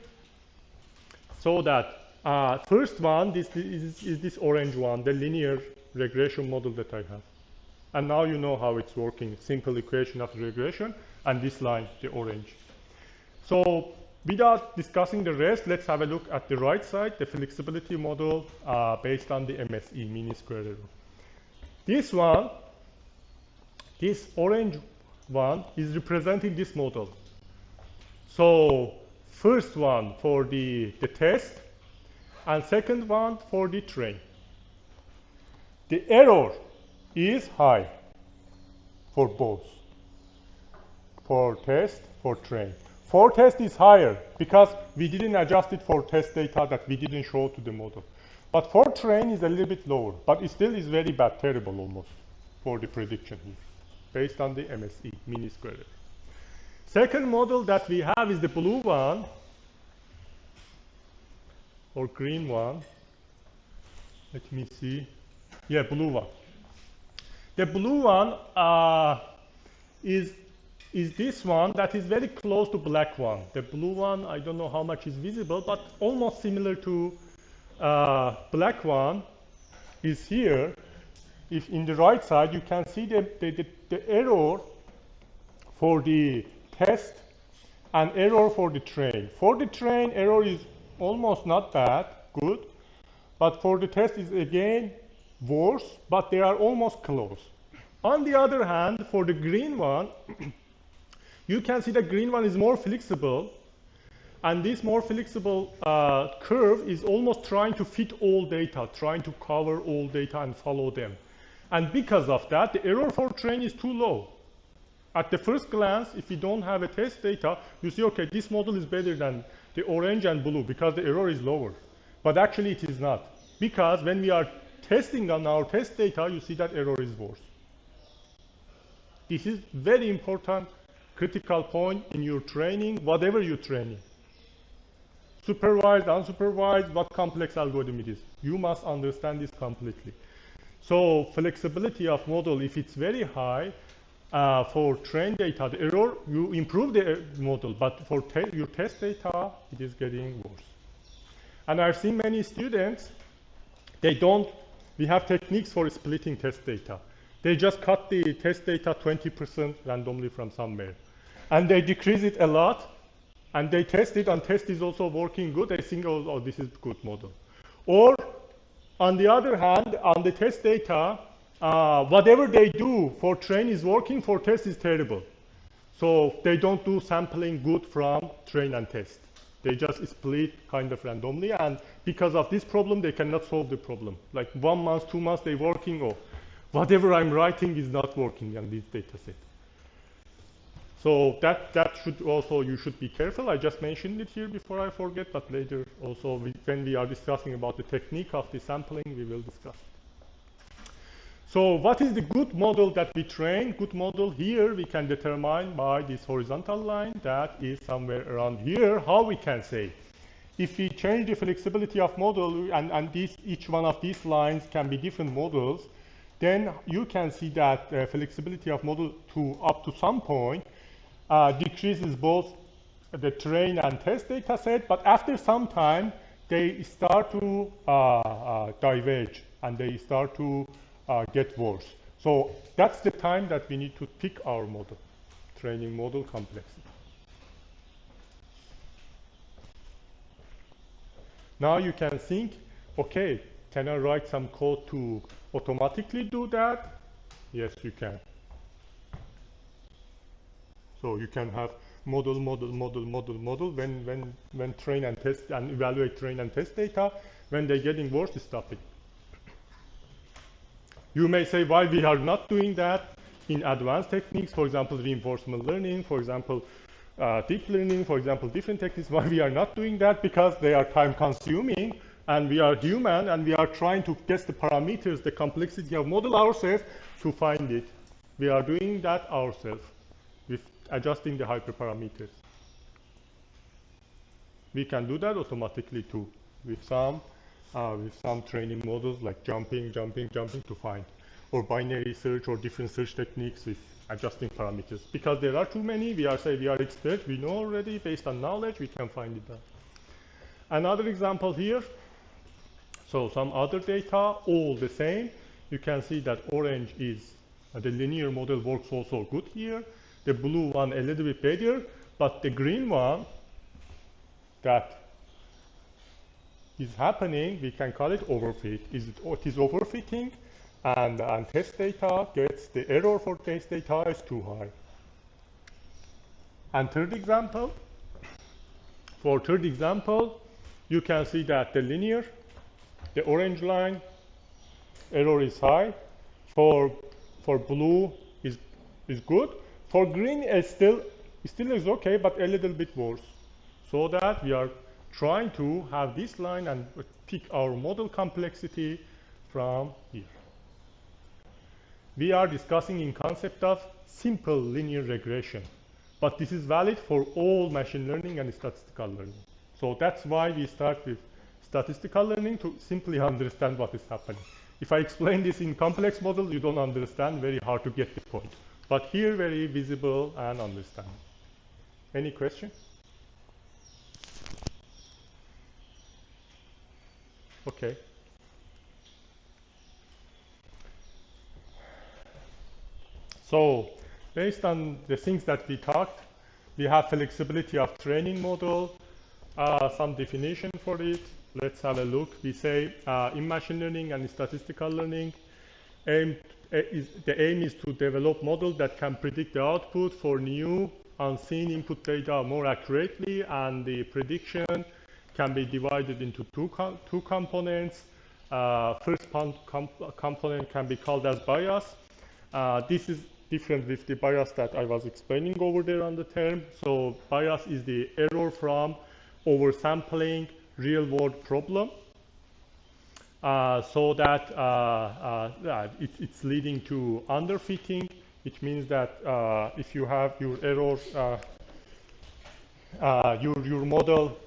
So that first one, this is this orange one, the linear regression model that I have. And now you know how it's working. Simple equation of regression, and this line, the orange. So without discussing the rest, let's have a look at the right side, the flexibility model based on the MSE, mean square error. This one, this orange one, is representing this model. So first one for the test, and second one for the train. The error is high for both, for test, for train. For test is higher because we didn't adjust it for test data that we didn't show to the model. But for train is a little bit lower, but it still is very bad, terrible almost, for the prediction here, based on the MSE, mean square error. Second model that we have is the blue one. or green one. Let me see. Yeah, blue one. The blue one is this one that is very close to black one. The blue one, I don't know how much is visible, but almost similar to black one is here. If in the right side, you can see the error for the test and error for the train. For the train, error is almost not bad, good. But for the test is again worse, but they are almost close. On the other hand, for the green one, you can see the green one is more flexible, and this more flexible curve is almost trying to fit all data, trying to cover all data and follow them. And because of that, the error for train is too low. At the first glance, if you don't have a test data, you see, okay, this model is better than the orange and blue because the error is lower. But actually it is not. Because when we are testing on our test data, you see that error is worse. This is very important, critical point in your training, whatever you're training. Supervised, unsupervised, what complex algorithm it is. You must understand this completely. So flexibility of model, if it's very high, for trained data, the error, you improve the model, but for your test data, it is getting worse. And I've seen many students, we have techniques for splitting test data. They just cut the test data 20% randomly from somewhere. And they decrease it a lot, and they test it, and test is also working good. They think, oh, this is a good model. Or, on the other hand, on the test data, whatever they do for train is working, for test is terrible. So they don't do sampling good from train and test. They just split kind of randomly, and because of this problem, they cannot solve the problem. Like 1 month, 2 months, they're working, or whatever I'm writing is not working on this data set. So that should also, you should be careful. I just mentioned it here before I forget, but later also when we are discussing about the technique of the sampling, we will discuss it. So what is the good model that we train? Good model here we can determine by this horizontal line that is somewhere around here. How we can say? If we change the flexibility of model and each one of these lines can be different models, then you can see that flexibility of model up to some point decreases both the train and test data set, but after some time they start to diverge and they start to get worse. So that's the time that we need to pick our model, training model complexity. Now you can think, okay, can I write some code to automatically do that? Yes, you can. So you can have model when train and test and evaluate train and test data. When they're getting worse, stop it. You may say why we are not doing that in advanced techniques, for example, reinforcement learning, for example, deep learning, for example, different techniques. Why we are not doing that? Because they are time consuming and we are human and we are trying to guess the parameters, the complexity of model ourselves to find it. We are doing that ourselves with adjusting the hyperparameters. We can do that automatically too with some training models like jumping to find, or binary search or different search techniques with adjusting parameters. Because there are too many, we are experts, we know already, based on knowledge, we can find it out. Another example here, so some other data, all the same. You can see that orange is, the linear model works also good here. The blue one a little bit better, but the green one, that is happening, we can call it overfit. It is overfitting, and test data gets the error for test data is too high. And third example, you can see that the linear, the orange line, error is high. For blue is good. For green is still is okay, but a little bit worse. So that we are trying to have this line and pick our model complexity from here. We are discussing in concept of simple linear regression, but this is valid for all machine learning and statistical learning. So that's why we start with statistical learning to simply understand what is happening. If I explain this in complex models, you don't understand, very hard to get the point. But here, very visible and understandable. Any question? Okay. So, based on the things that we talked, we have flexibility of training model, some definition for it. Let's have a look. We say in machine learning and statistical learning, the aim is to develop models that can predict the output for new unseen input data more accurately, and the prediction can be divided into two components. First component can be called as bias. This is different with the bias that I was explaining over there on the term. So bias is the error from oversampling real-world problem. So that it's leading to underfitting, which means that if you have your errors, your model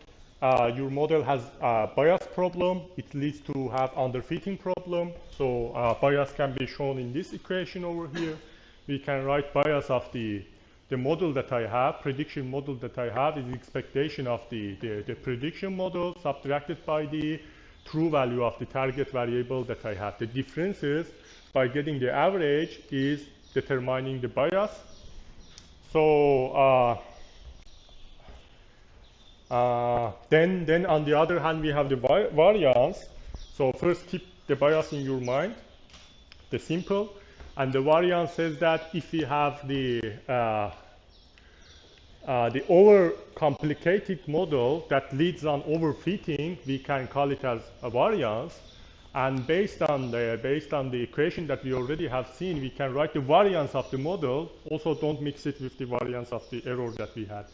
has a bias problem, it leads to have underfitting problem. So bias can be shown in this equation over here. We can write bias of the model that I have, prediction model that I have is expectation of the prediction model subtracted by the true value of the target variable that I have. The differences by getting the average is determining the bias. So then on the other hand, we have the variance. So first keep the bias in your mind, the simple. And the variance says that if we have the overcomplicated model that leads on overfitting, we can call it as a variance. And based on the equation that we already have seen, we can write the variance of the model. Also, don't mix it with the variance of the error that we had.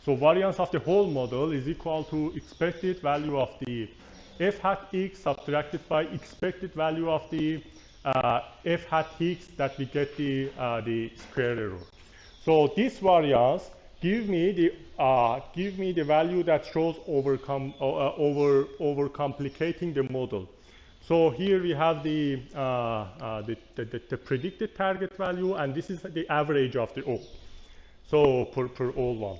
So variance of the whole model is equal to expected value of the f hat x subtracted by expected value of the f hat x that we get the square error. So this variance give me the value that shows overcomplicating the model. So here we have the predicted target value, and this is the average of the all. So per all one.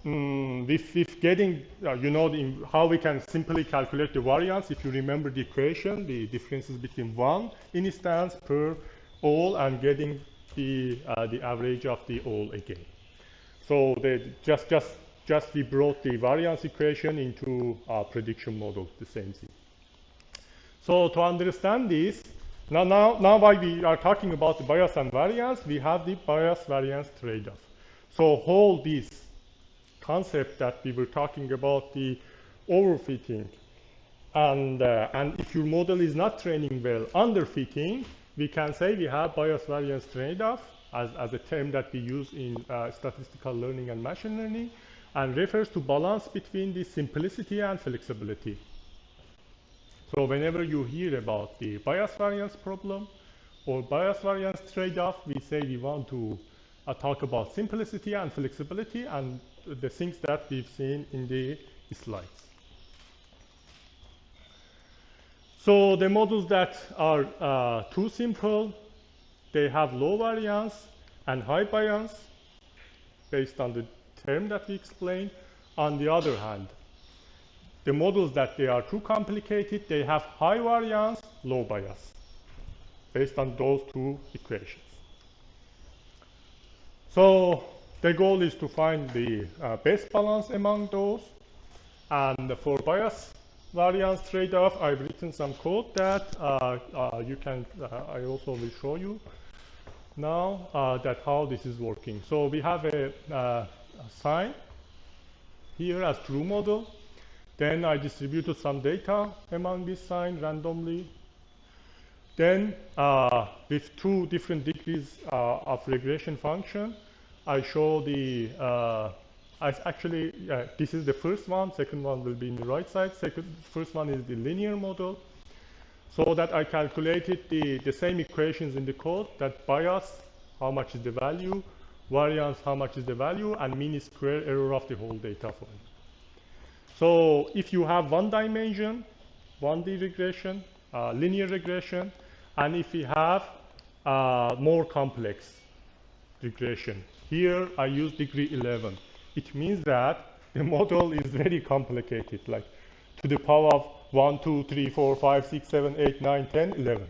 With getting, how we can simply calculate the variance. If you remember the equation, the differences between one instance per all and getting the average of the all again. So just we brought the variance equation into our prediction model, the same thing. So to understand this, now while we are talking about the bias and variance, we have the bias-variance trade-off. So hold this concept that we were talking about, the overfitting, and if your model is not training well, underfitting, we can say we have bias-variance trade-off as a term that we use in statistical learning and machine learning, and refers to balance between the simplicity and flexibility. So whenever you hear about the bias-variance problem or bias-variance trade-off, we say we want to talk about simplicity and flexibility and the things that we've seen in the slides. So the models that are too simple, they have low variance and high bias based on the term that we explained. On the other hand, the models that they are too complicated, they have high variance, low bias based on those two equations. So the goal is to find the best balance among those. And for bias variance trade-off, I've written some code that you can, I also will show you now that how this is working. So we have a sign here as true model. Then I distributed some data among this sign randomly. Then with two different degrees of regression function, I show the, this is the first one, second one will be in the right side. First one is the linear model. So that I calculated the same equations in the code, that bias, how much is the value, variance, how much is the value, and mean square error of the whole data point. So if you have one dimension, 1D regression, linear regression, and if we have more complex regression. Here I use degree 11. It means that the model is very complicated, like to the power of 1, 2, 3, 4, 5, 6, 7, 8, 9, 10, 11.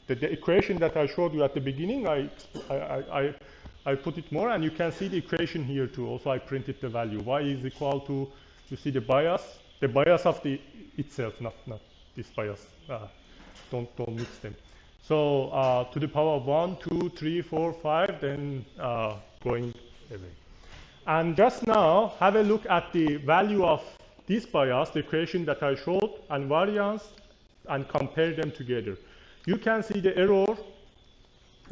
The equation that I showed you at the beginning, I put it more, and you can see the equation here too. Also, I printed the value. Y is equal to, you see the bias of the itself, not this bias. Don't mix them. So to the power of 1, 2, 3, 4, 5, then going away. And just now, have a look at the value of this bias, the equation that I showed, and variance, and compare them together. You can see the error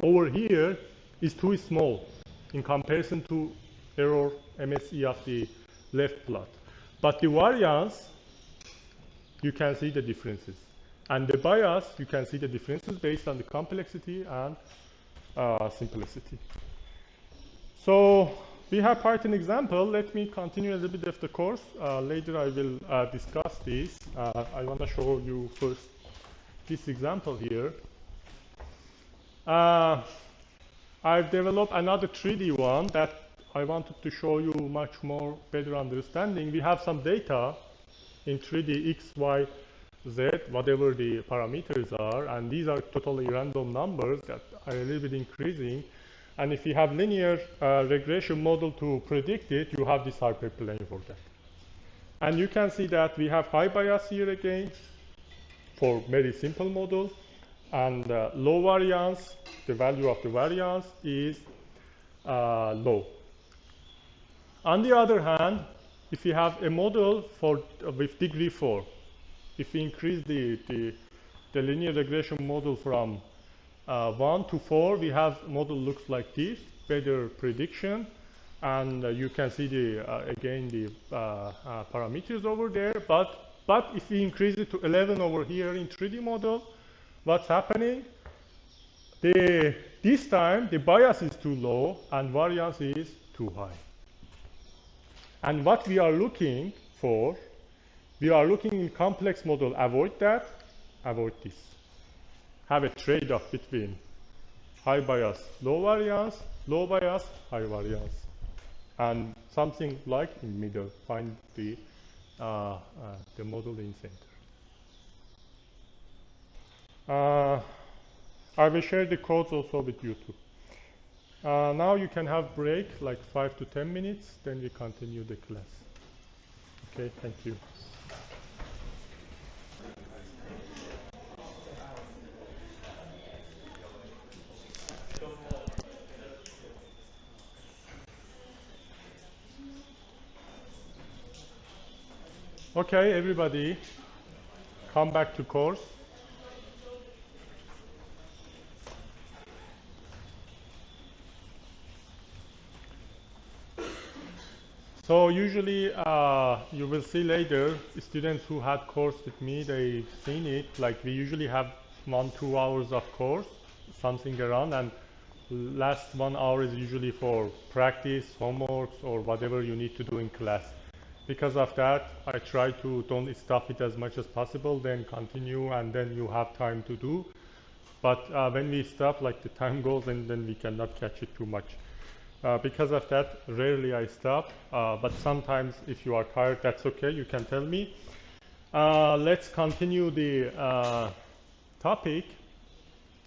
over here is too small in comparison to error MSE of the left plot. But the variance, you can see the differences. And the bias, you can see the differences based on the complexity and simplicity. So we have Python example. Let me continue a little bit of the course. Later I will discuss this. I want to show you first this example here. I've developed another 3D one that I wanted to show you much more better understanding. We have some data in 3D X, Y, Z, whatever the parameters are, and these are totally random numbers that are a little bit increasing. And if you have linear regression model to predict it, you have this hyperplane for that. And you can see that we have high bias here again for very simple model, and low variance, the value of the variance is low. On the other hand, if you have a model with degree 4, if we increase the linear regression model from 1 to 4, we have model looks like this, better prediction, and you can see again the parameters over there. But if we increase it to 11 over here in 3D model, what's happening? This time the bias is too low and variance is too high. And what we are looking for, we are looking in complex model, avoid that, avoid this. Have a trade-off between high bias, low variance, low bias, high variance, and something like in middle, find the model in center. I will share the codes also with you too. Now you can have break like 5 to 10 minutes, then we continue the class. Okay, thank you. Okay, everybody, come back to course. So usually you will see later students who had course with me, they've seen it, like we usually have 1-2 hours of course, something around, and last 1 hour is usually for practice, homeworks, or whatever you need to do in class. Because of that, I try to don't stop it as much as possible, then continue, and then you have time to do. But when we stop, like the time goes, and then we cannot catch it too much. Because of that, rarely I stop, but sometimes if you are tired, that's okay, you can tell me. Let's continue the topic.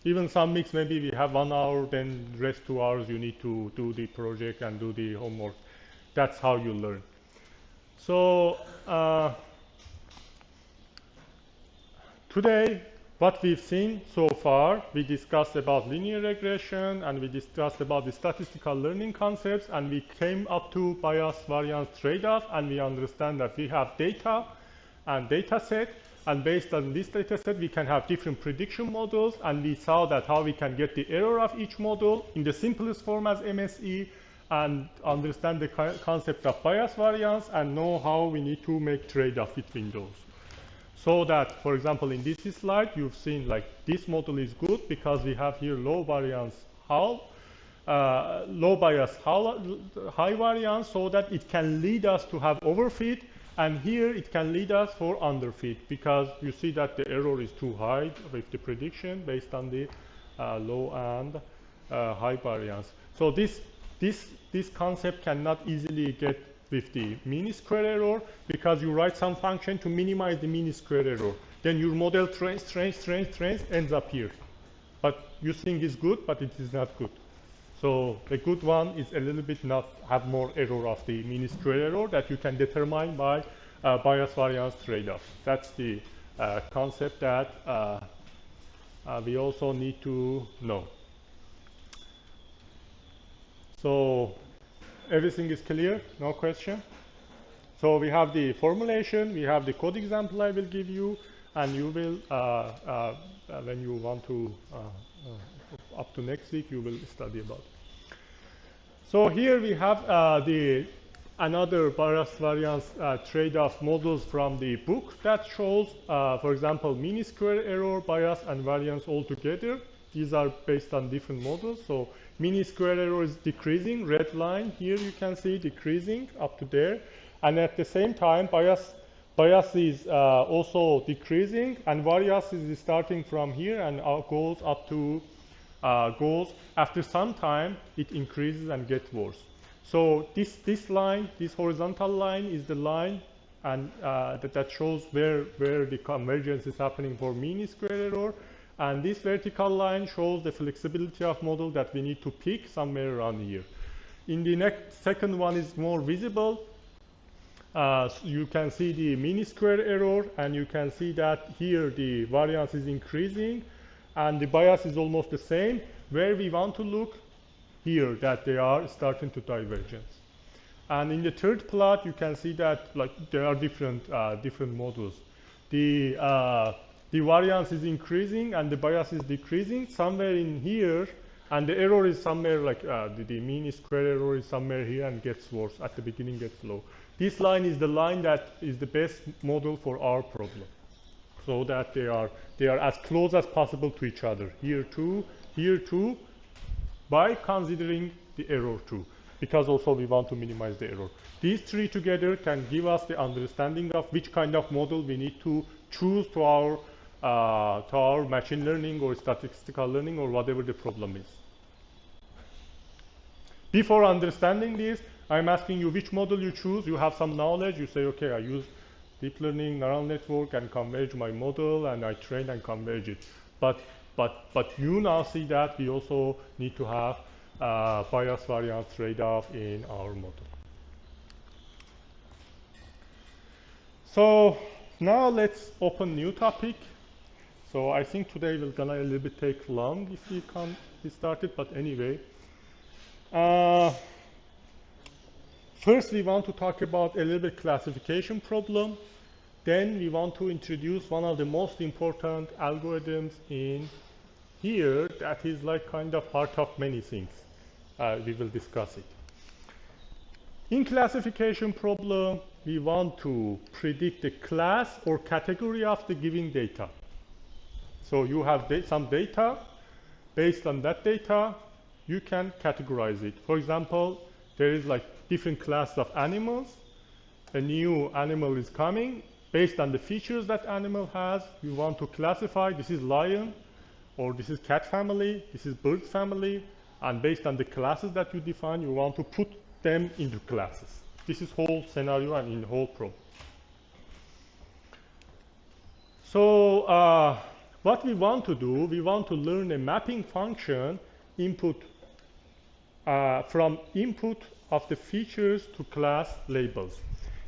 Even some weeks, maybe we have 1 hour, then rest 2 hours, you need to do the project and do the homework. That's how you learn. So today, what we've seen so far, we discussed about linear regression, and we discussed about the statistical learning concepts, and we came up to bias variance trade-off, and we understand that we have data and data set, and based on this data set, we can have different prediction models, and we saw that how we can get the error of each model in the simplest form as MSE, and understand the concept of bias variance, and know how we need to make trade-off between those. So that, for example, in this slide, you've seen like this model is good because we have here low variance, low bias, high variance, so that it can lead us to have overfit, And here it can lead us for underfit, because you see that the error is too high with the prediction based on the low and high variance. So this concept cannot easily get with the mean square error, because you write some function to minimize the mean square error. Then your model trains, ends up here. But you think it's good, but it is not good. So the good one is a little bit not have more error of the mean square error that you can determine by bias variance trade-off. That's the concept that we also need to know. So everything is clear? No question? So we have the formulation, we have the code example I will give you, and you will, when you want to, up to next week, you will study about it. So here we have another bias variance trade-off models from the book that shows, for example, mean square error, bias, and variance all together. These are based on different models. So mean square error is decreasing, red line here you can see decreasing up to there, and at the same time bias is also decreasing, and variance is starting from here and goes up to goals. After some time it increases and gets worse. So this line, this horizontal line, is the line and that shows where the convergence is happening for mean square error, and this vertical line shows the flexibility of model that we need to pick somewhere around here. In the second one is more visible. You can see the mean square error, and you can see that here the variance is increasing and the bias is almost the same. Where we want to look here, that they are starting to divergence. And in the third plot you can see that like there are different models. The variance is increasing and the bias is decreasing somewhere in here, and the error is somewhere like the mean square error is somewhere here and gets worse. At the beginning gets low. This line is the line that is the best model for our problem, so that they are as close as possible to each other, here too, by considering the error too, because also we want to minimize the error. These three together can give us the understanding of which kind of model we need to choose to our machine learning or statistical learning or whatever the problem is. Before understanding this, I'm asking you which model you choose. You have some knowledge. You say, okay, I use deep learning neural network and converge my model, and I train and converge it. But you now see that we also need to have bias variance trade-off in our model. So now let's open new topic. So I think today will gonna a little bit take long if we can't be started, but anyway. First we want to talk about a little bit classification problem. Then we want to introduce one of the most important algorithms in here that is like kind of part of many things. We will discuss it. In classification problem, we want to predict the class or category of the given data. So you have some data. Based on that data, you can categorize it. For example, there is like different classes of animals. A new animal is coming. Based on the features that animal has, you want to classify, this is lion, or this is cat family, this is bird family, and based on the classes that you define, you want to put them into classes. This is whole scenario and in the whole problem. So what we want to do, we want to learn a mapping function input from input of the features to class labels.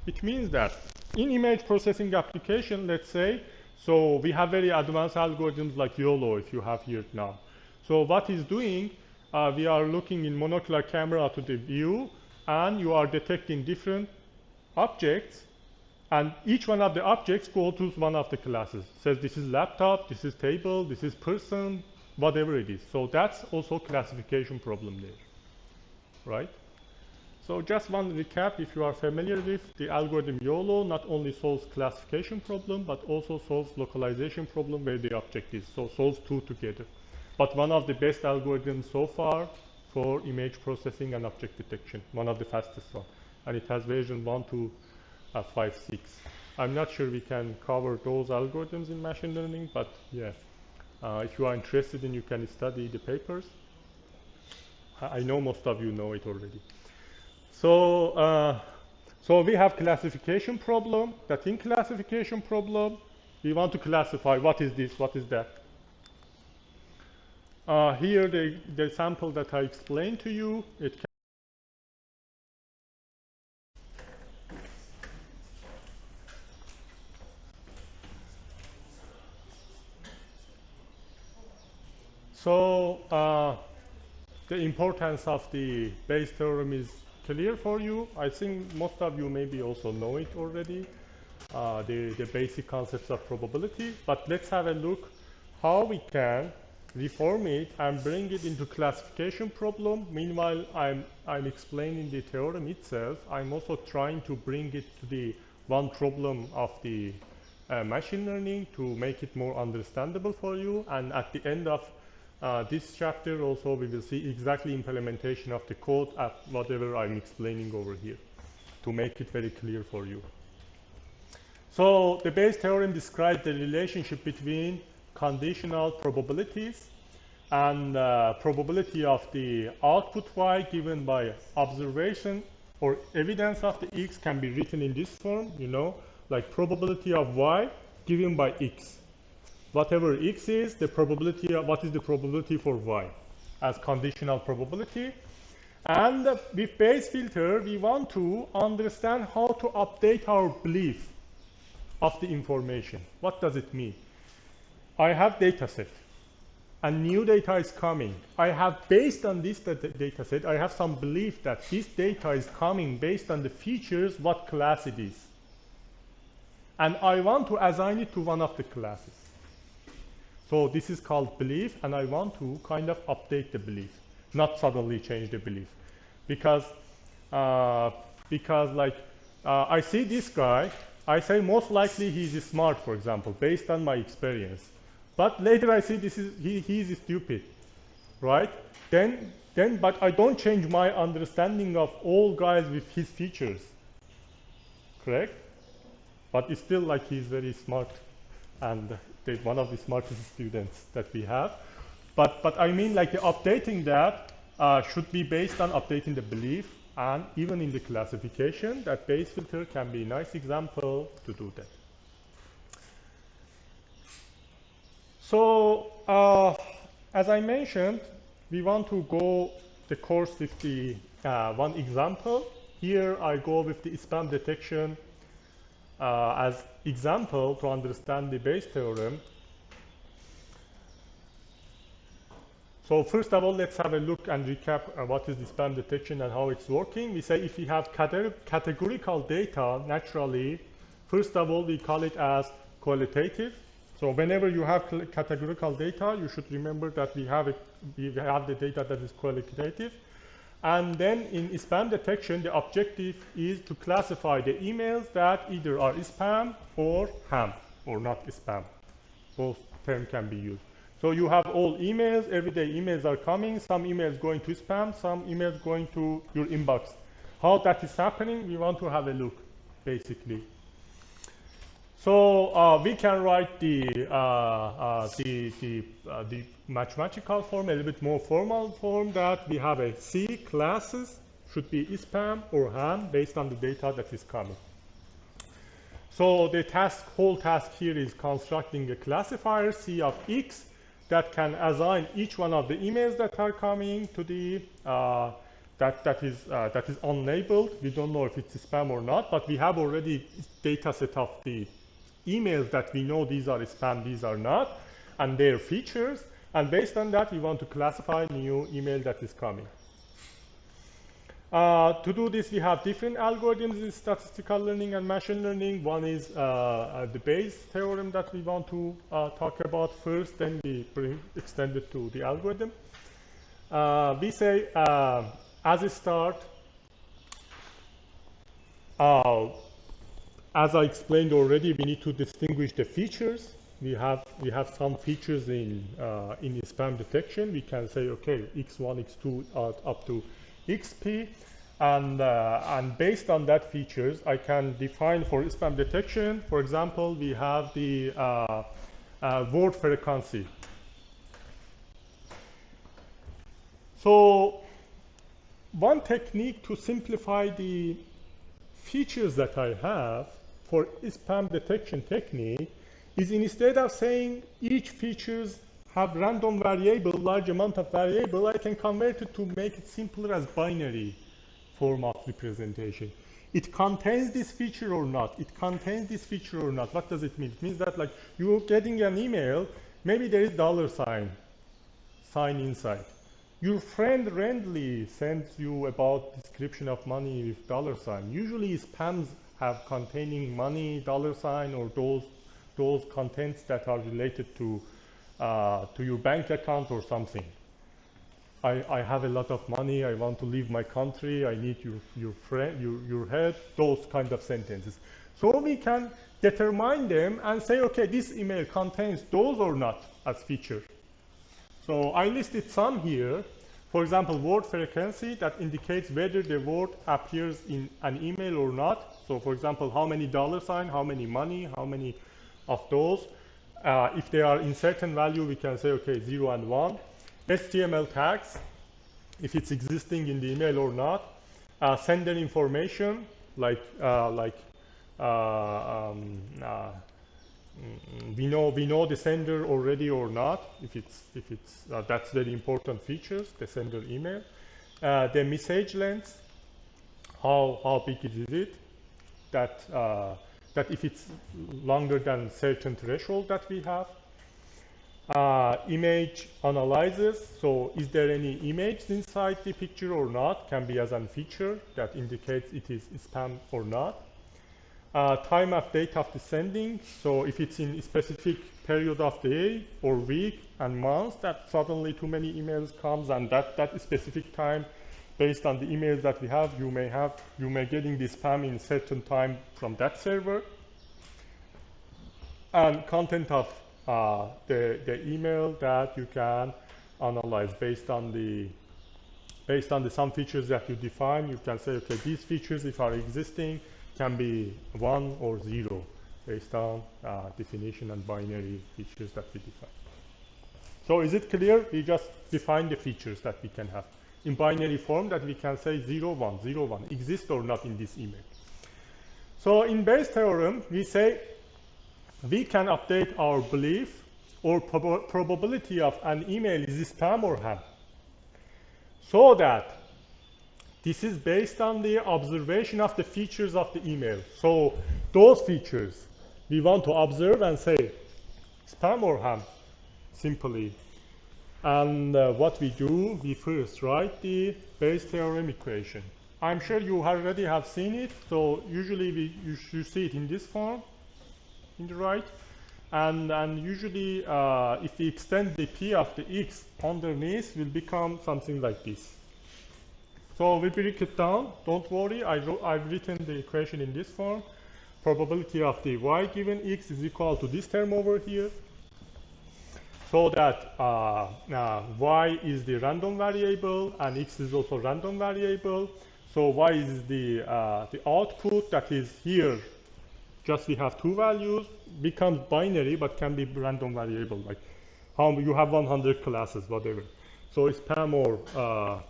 It means that in image processing application, let's say, so we have very advanced algorithms like YOLO if you have here now. So what is doing, we are looking in monocular camera to the view, and you are detecting different objects, and each one of the objects goes to one of the classes. Says this is laptop, this is table, this is person, whatever it is. So that's also classification problem there, right? So just one recap, if you are familiar with the algorithm YOLO, not only solves classification problem, but also solves localization problem where the object is. So solves two together. But one of the best algorithms so far for image processing and object detection, one of the fastest one. And it has version 1 to 5, 6. I'm not sure we can cover those algorithms in machine learning, but yeah, if you are interested in, you can study the papers. I know most of you know it already. So, so we have classification problem. That in classification problem, we want to classify what is this, what is that. Here, the sample that I explained to you, it can so the importance of the Bayes theorem is clear for you. I think most of you maybe also know it already, the basic concepts of probability. But let's have a look how we can reform it and bring it into classification problem. Meanwhile, I'm explaining the theorem itself. I'm also trying to bring it to the one problem of the machine learning to make it more understandable for you. And at the end of this chapter also we will see exactly implementation of the code at whatever I'm explaining over here to make it very clear for you. So the Bayes theorem describes the relationship between conditional probabilities and probability of the output y given by observation or evidence of the x can be written in this form, you know, like probability of y given by x. Whatever x is, the probability of what is the probability for y as conditional probability. And with Bayes filter, we want to understand how to update our belief of the information. What does it mean? I have data set and new data is coming. I have, based on this data set, I have some belief that this data is coming based on the features, what class it is. And I want to assign it to one of the classes. So this is called belief, and I want to kind of update the belief, not suddenly change the belief. Because like I see this guy, I say most likely he's smart, for example, based on my experience. But later I see this is he's stupid, right? But I don't change my understanding of all guys with his features, correct? But it's still like he's very smart and one of the smartest students that we have. But I mean, like the updating that should be based on updating the belief, and even in the classification, that Bayes filter can be a nice example to do that. So as I mentioned, we want to go the course with the one example. Here I go with the spam detection as example to understand the Bayes theorem. So first of all, let's have a look and recap what is the spam detection and how it's working. We say if we have categorical data, naturally, first of all, we call it as qualitative. So whenever you have categorical data, you should remember that we have the data that is qualitative. And then in spam detection, the objective is to classify the emails that either are spam or ham, or not spam. Both terms can be used. So you have all emails, everyday emails are coming, some emails going to spam, some emails going to your inbox. How that is happening, we want to have a look, basically. So we can write the mathematical form, a little bit more formal form, that we have a C classes should be spam or ham based on the data that is coming. So the whole task here is constructing a classifier C of X that can assign each one of the emails that are coming to the that is unlabeled. We don't know if it's spam or not, but we have already data set of the emails that we know these are spam, these are not, and their features. And based on that, we want to classify new email that is coming. To do this, we have different algorithms in statistical learning and machine learning. One is the Bayes theorem that we want to talk about first, then we extend it to the algorithm. We say, as a start, as I explained already, we need to distinguish the features. We have some features in spam detection. We can say, okay, x1, x2 up to xp, And based on that features, I can define for spam detection. For example, we have the word frequency. So one technique to simplify the features that I have for spam detection technique is, instead of saying each features have random variable, large amount of variable, I can convert it to make it simpler as binary form of representation. It contains this feature or not. It contains this feature or not. What does it mean? It means that, like, you're getting an email, maybe there is $sign inside. Your friend randomly sends you about description of money with $sign. Usually spams have containing money, $sign, or those contents that are related to your bank account or something. I have a lot of money, I want to leave my country, I need your help, those kind of sentences. So we can determine them and say, okay, this email contains those or not as feature. So I listed some here. For example, word frequency, that indicates whether the word appears in an email or not. So for example, how many $sign, how many money, how many of those. If they are in certain value, we can say, okay, 0 and 1. HTML tags, if it's existing in the email or not. Sender information, like we know the sender already or not. If it's that's very important features, the sender email. The message length, how big is it? That if it's longer than certain threshold that we have. Image analysis, so is there any image inside the picture or not, can be as a feature that indicates it is spam or not. Time of date of the sending, so if it's in a specific period of day or week and month that suddenly too many emails comes, and that specific time, based on the emails that we have, you may getting the spam in certain time from that server. And content of the email that you can analyze based on the some features that you define. You can say, okay, these features, if are existing, can be 1 or 0 based on definition and binary features that we define. So is it clear? We just define the features that we can have in binary form, that we can say 0, 1, 0, 1, exist or not in this email. So in Bayes' theorem, we say we can update our belief or probability of an email is spam or ham, so that this is based on the observation of the features of the email. So those features we want to observe and say spam or ham simply. And what we do, we first write the Bayes' theorem equation. I'm sure you already have seen it, so usually you should see it in this form, in the right. And usually if we extend the p of the x underneath, will become something like this. So we break it down, don't worry, I've written the equation in this form. Probability of the y given x is equal to this term over here, so that y is the random variable and x is also random variable. So y is the output that is here. Just we have two values, becomes binary, but can be random variable, like how you have 100 classes, whatever. So it's spam or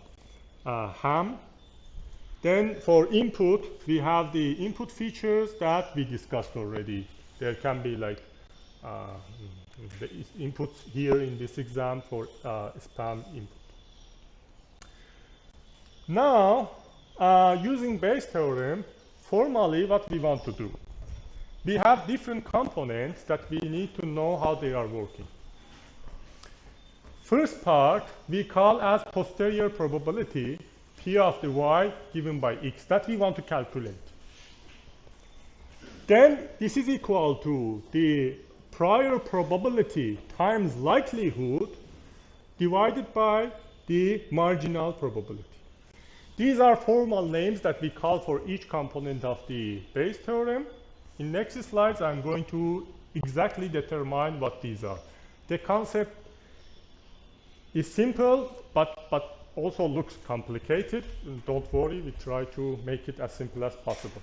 ham. Then for input, we have the input features that we discussed already. There can be like the inputs here in this exam for spam input. Now, using Bayes' theorem, formally what we want to do. We have different components that we need to know how they are working. First part we call as posterior probability, p of the y given by x, that we want to calculate. Then this is equal to the prior probability times likelihood divided by the marginal probability. These are formal names that we call for each component of the Bayes' theorem. In next slides, I'm going to exactly determine what these are. The concept is simple, but also looks complicated. Don't worry, we try to make it as simple as possible.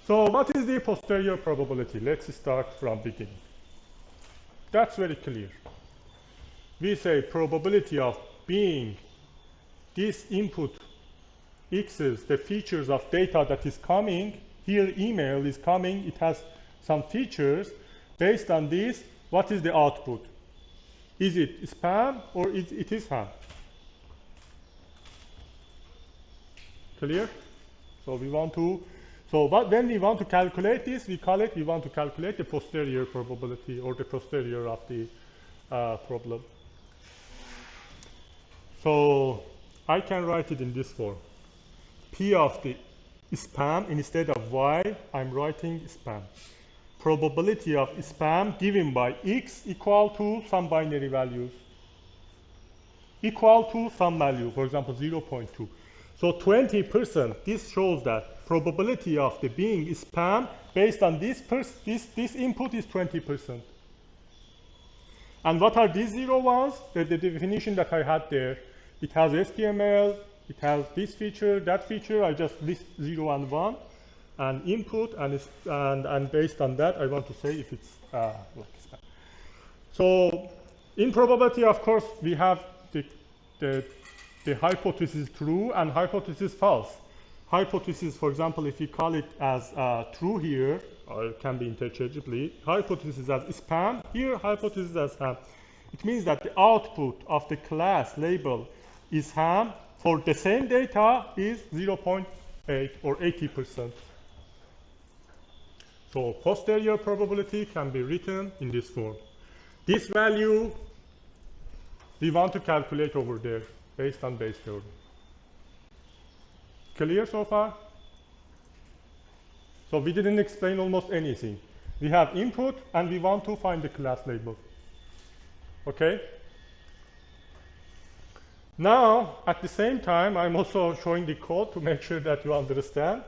So what is the posterior probability? Let's start from beginning. That's very clear. We say probability of being this input x's, the features of data that is coming. Here email is coming, it has some features. Based on this, what is the output? Is it spam or it is ham? Clear? So we want to, but when we want to calculate this, we want to calculate the posterior probability or the posterior of the problem. So I can write it in this form. P of the spam, instead of y, I'm writing spam. Probability of spam given by x equal to some binary values, equal to some value, for example 0.2. So 20%, this shows that probability of the being spam based on this input is 20%. And what are these 0 ones? The definition that I had there. It has HTML, it has this feature, that feature. I just list 0 and 1 and input, and based on that, I want to say if it's like spam. So in probability, of course, we have the hypothesis true and hypothesis false. Hypothesis, for example, if you call it as true here, or it can be interchangeably, hypothesis as spam, here hypothesis as ham. It means that the output of the class label is ham for the same data is 0.8 or 80%. So posterior probability can be written in this form. This value we want to calculate over there based on Bayes theorem. Clear so far? So we didn't explain almost anything. We have input and we want to find the class label. Okay? Now, at the same time, I'm also showing the code to make sure that you understand.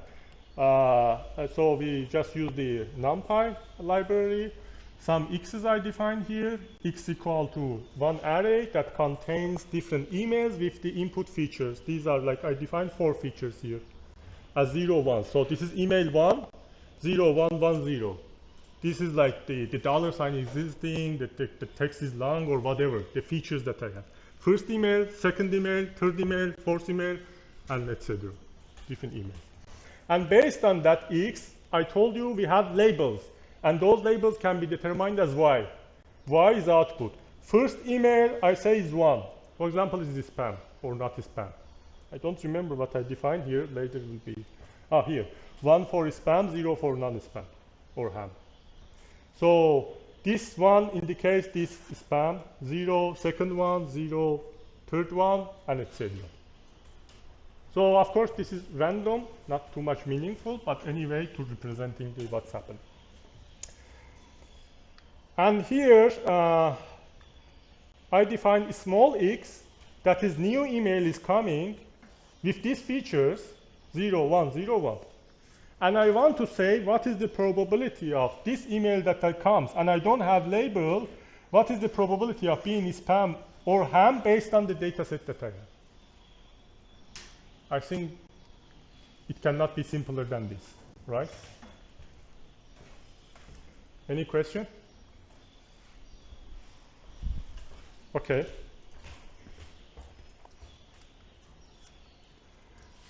So we just use the NumPy library. Some x's I defined here. X equal to one array that contains different emails with the input features. These are like, I defined 4 features here as 0, 1. So this is email 1, 0, 1, 1, 0. This is like the dollar sign existing, the text is long or whatever, the features that I have. First email, second email, third email, fourth email, and etc. Different emails. And based on that x, I told you we have labels. And those labels can be determined as y. Y is output. First email, I say is 1. For example, is it spam or not spam? I don't remember what I defined here. Later will be, here. 1 for spam, 0 for non-spam or ham. So this one indicates this spam, 0, second one, 0, third one, and etc. So of course this is random, not too much meaningful, but anyway to representing what's happened. And here I define small x, that is new email is coming with these features 0, 1, 0, 1. And I want to say what is the probability of this email that comes, and I don't have label, what is the probability of being spam or ham based on the data set that I have. I think it cannot be simpler than this, right? Any question? Okay.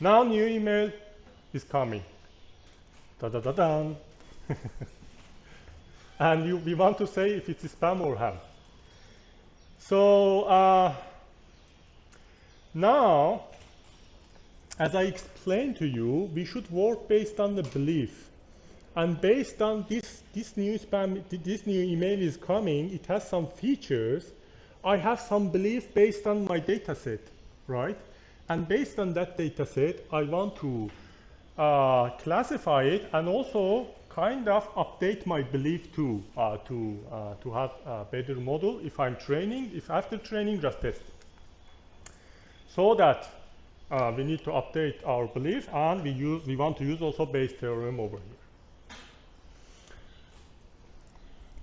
Now new email is coming. Da-da-da-dan. And we want to say if it's spam or ham. So now, as I explained to you, we should work based on the belief. And based on this new spam, this new email is coming, it has some features. I have some belief based on my data set, right? And based on that data set, I want to classify it and also kind of update my belief to have a better model if I'm training, if after training just test it. So that we need to update our belief, and we want to use also Bayes theorem over here.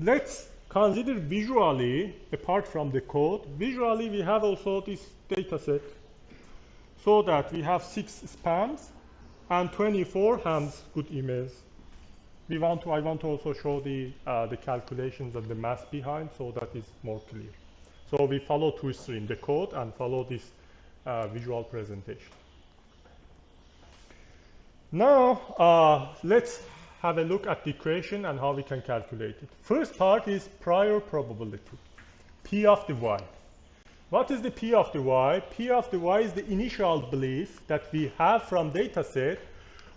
Let's consider visually, apart from the code, visually we have also this data set, so that we have 6 spams and 24 hams good emails. I want to also show the calculations and the math behind, so that is more clear. So we follow two streams, the code and follow this visual presentation. Now let's have a look at the equation and how we can calculate it. First part is prior probability, P of the y. What is the P of the y? P of the y is the initial belief that we have from data set,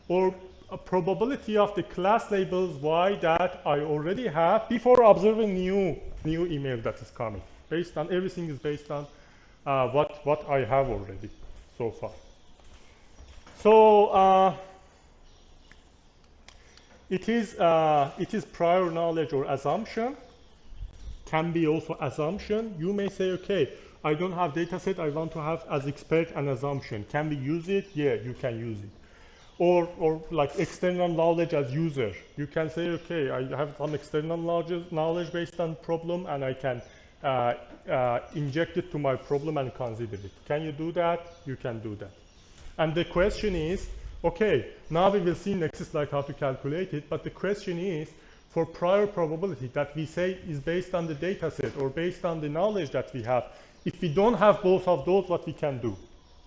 or a probability of the class labels y that I already have before observing new email that is coming. Based on, everything is based on what I have already so far. So it is prior knowledge or assumption. Can be also assumption. You may say, okay, I don't have data set, I want to have as expert an assumption. Can we use it? Yeah, you can use it. Or like external knowledge as user. You can say, okay, I have some external knowledge based on problem, and I can inject it to my problem and consider it. Can you do that? You can do that. And the question is, okay, now we will see next slide how to calculate it, but the question is, for prior probability that we say is based on the data set or based on the knowledge that we have, if we don't have both of those, what we can do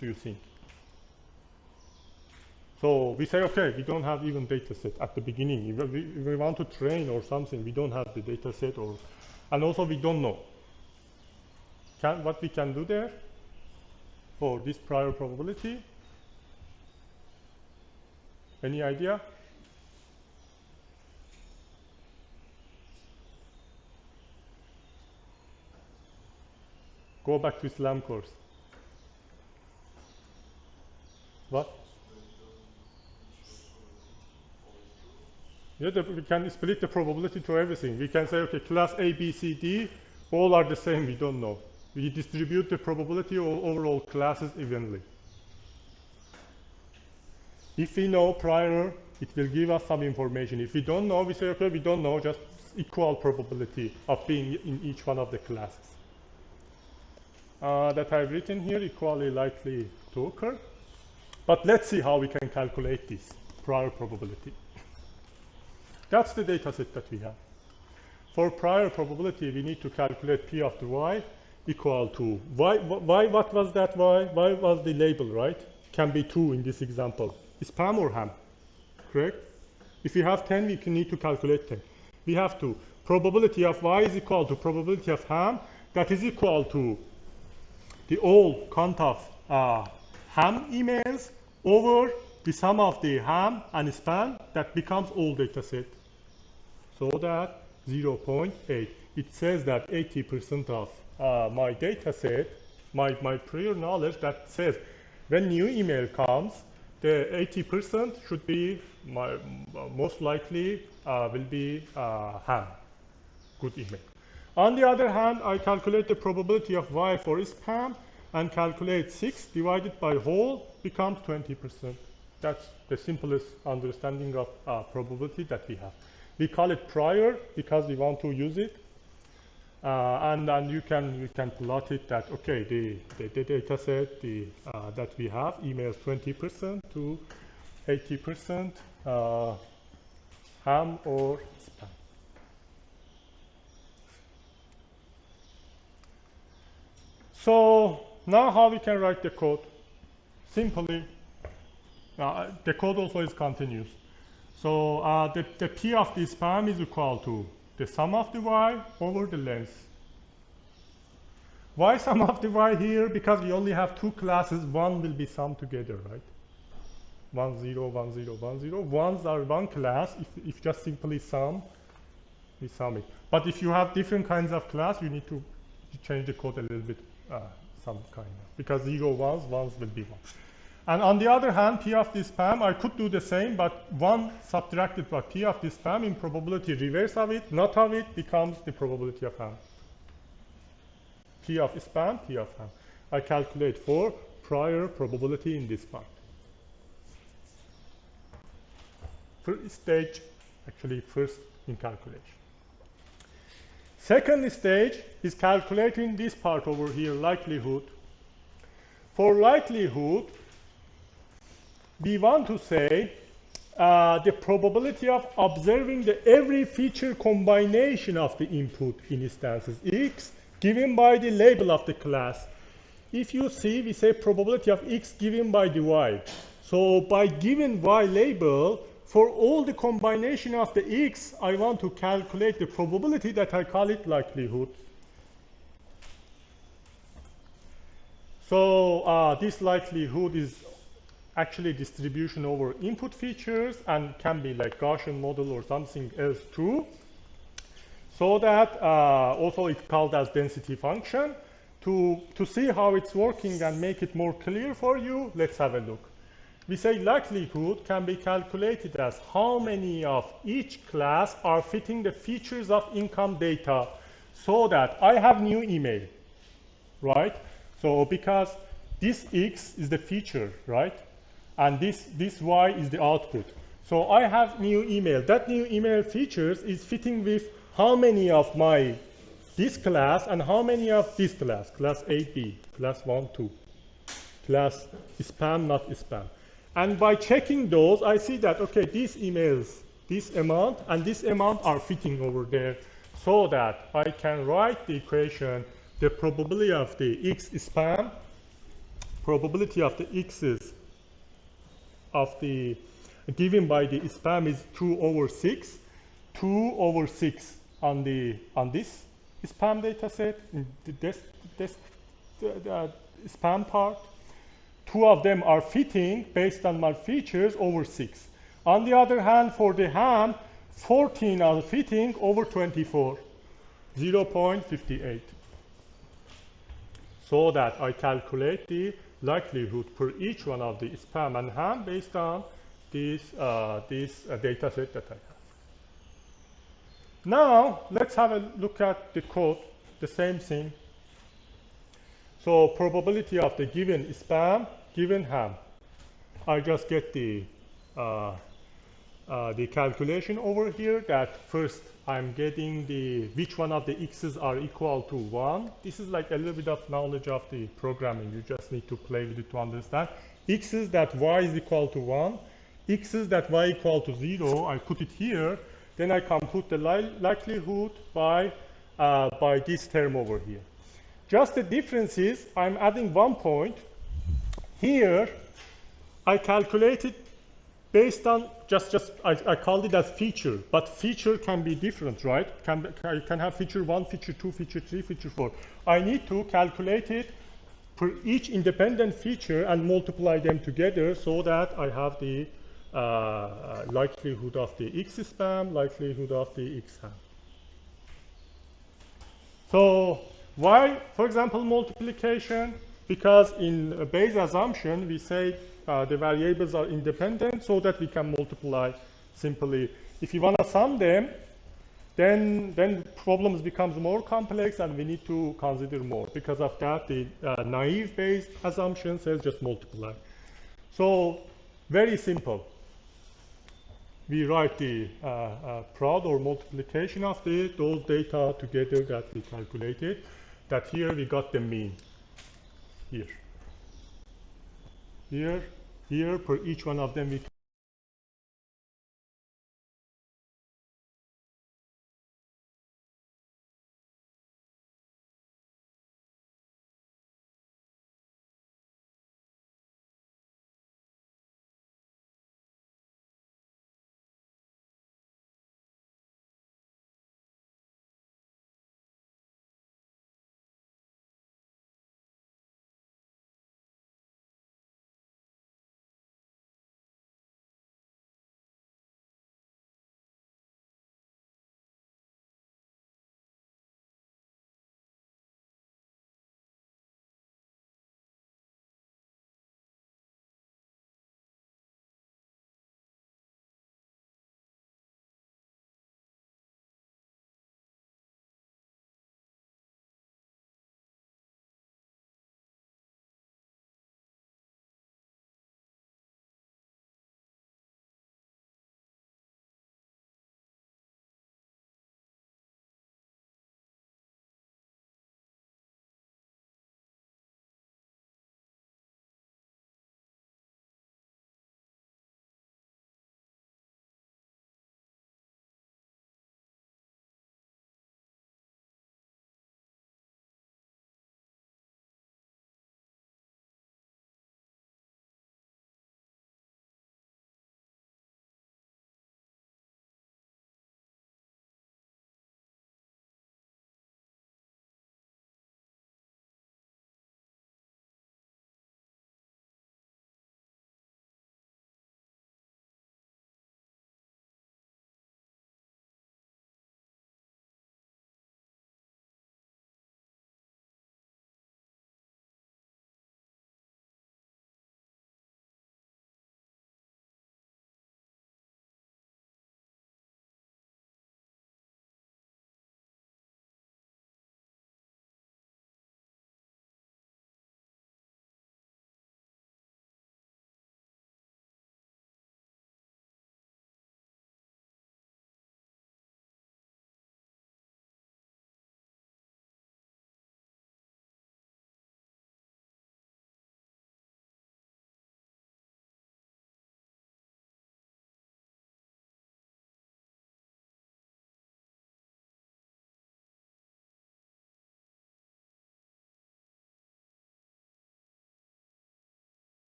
you think? So we say, okay, we don't have even data set at the beginning. If we want to train or something, we don't have the data set, and also we don't know. What we can do there for this prior probability? Any idea? Go back to Islam course. What? Yeah, we can split the probability to everything. We can say, okay, class A, B, C, D, all are the same, we don't know. We distribute the probability over all classes evenly. If we know prior, it will give us some information. If we don't know, we say, okay, we don't know, just equal probability of being in each one of the classes. That I've written here, equally likely to occur. But let's see how we can calculate this prior probability. That's the data set that we have. For prior probability, we need to calculate P of the y equal to y. What was that y? Y was the label, right? Can be 2 in this example. Spam or ham, correct? If we have 10, we need to calculate 10. We have to, probability of y is equal to probability of ham, that is equal to the all count of ham emails over the sum of the ham and spam, that becomes all data set. So that 0.8. It says that 80% of my data set, my prior knowledge, that says when new email comes, the 80% should be, most likely will be ham, good email. On the other hand, I calculate the probability of y for spam and calculate 6 divided by whole becomes 20%. That's the simplest understanding of probability that we have. We call it prior because we want to use it. And you can plot it that, okay, the data set that we have, emails 20% to 80% ham or spam. So now how we can write the code? Simply, the code also is continuous. So the P of the spam is equal to the sum of the y over the length. Why sum of the y here? Because we only have 2 classes, one will be summed together, right? 1, 0, 1, 0, 1, 0. Ones are one class. If just simply sum, we sum it. But if you have different kinds of class, you need to change the code a little bit, some kind of, because 0, ones will be 1. And on the other hand, P of the spam, I could do the same, but 1 subtracted by P of the spam in probability reverse of it, not of it, becomes the probability of ham. P of spam, P of ham. I calculate for prior probability in this part. First stage, actually first in calculation. Second stage is calculating this part over here, likelihood. For likelihood, we want to say the probability of observing every feature combination of the input instances x given by the label of the class. If you see, we say probability of x given by the y. So by given y label, for all the combination of the x, I want to calculate the probability that I call it likelihood. So this likelihood is actually distribution over input features and can be like Gaussian model or something else too. So that also it's called as density function. To see how it's working and make it more clear for you, let's have a look. We say likelihood can be calculated as how many of each class are fitting the features of income data, so that I have new email, right? So because this x is the feature, right? And this y is the output. So I have new email. That new email features is fitting with how many of my this class and how many of this class, class 8b, class 1, 2, class spam, not spam. And by checking those, I see that, okay, these emails, this amount and this amount are fitting over there, so that I can write the equation, the probability of the x spam, probability of the x's of the given by the spam is 2 over 6, 2 over 6 on this spam data set, this spam part. Two of them are fitting based on my features over 6. On the other hand, for the ham, 14 are fitting over 24, 0.58. So that I calculate the likelihood for each one of the spam and ham based on this data set that I have. Now, let's have a look at the code, the same thing. So probability of the given spam, given ham. I just get the calculation over here that first I'm getting which one of the x's are equal to 1. This is like a little bit of knowledge of the programming. You just need to play with it to understand. X's that y is equal to 1. X's that y equal to 0. I put it here. Then I compute the likelihood by this term over here. Just the difference is I'm adding 1 point. Here, I calculated based on I called it as feature, but feature can be different, right? You can have feature 1, feature 2, feature 3, feature 4. I need to calculate it for each independent feature and multiply them together so that I have the likelihood of the x spam, likelihood of the x ham. So why, for example, multiplication? Because in Bayes assumption, we say the variables are independent so that we can multiply simply. If you want to sum them, then problems becomes more complex and we need to consider more. Because of that, the naive Bayes assumption says just multiply. So very simple. We write the prod or multiplication of those data together that we calculated. That here we got the mean. Here for each one of them we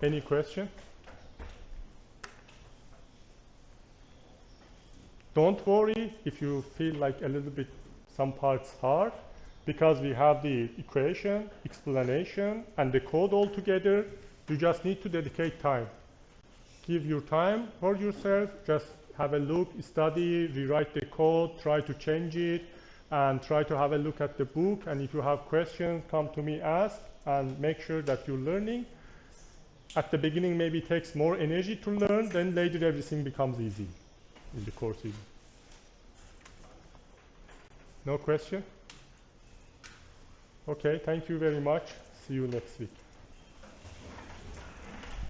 Any question? Don't worry if you feel like a little bit some parts hard, because we have the equation, explanation, and the code all together. You just need to dedicate time. Give your time for yourself, just have a look, study, rewrite the code, try to change it, and try to have a look at the book. And if you have questions, come to me, ask, and make sure that you're learning. At the beginning, maybe it takes more energy to learn, then later everything becomes easy in the course. No question? Okay, thank you very much. See you next week.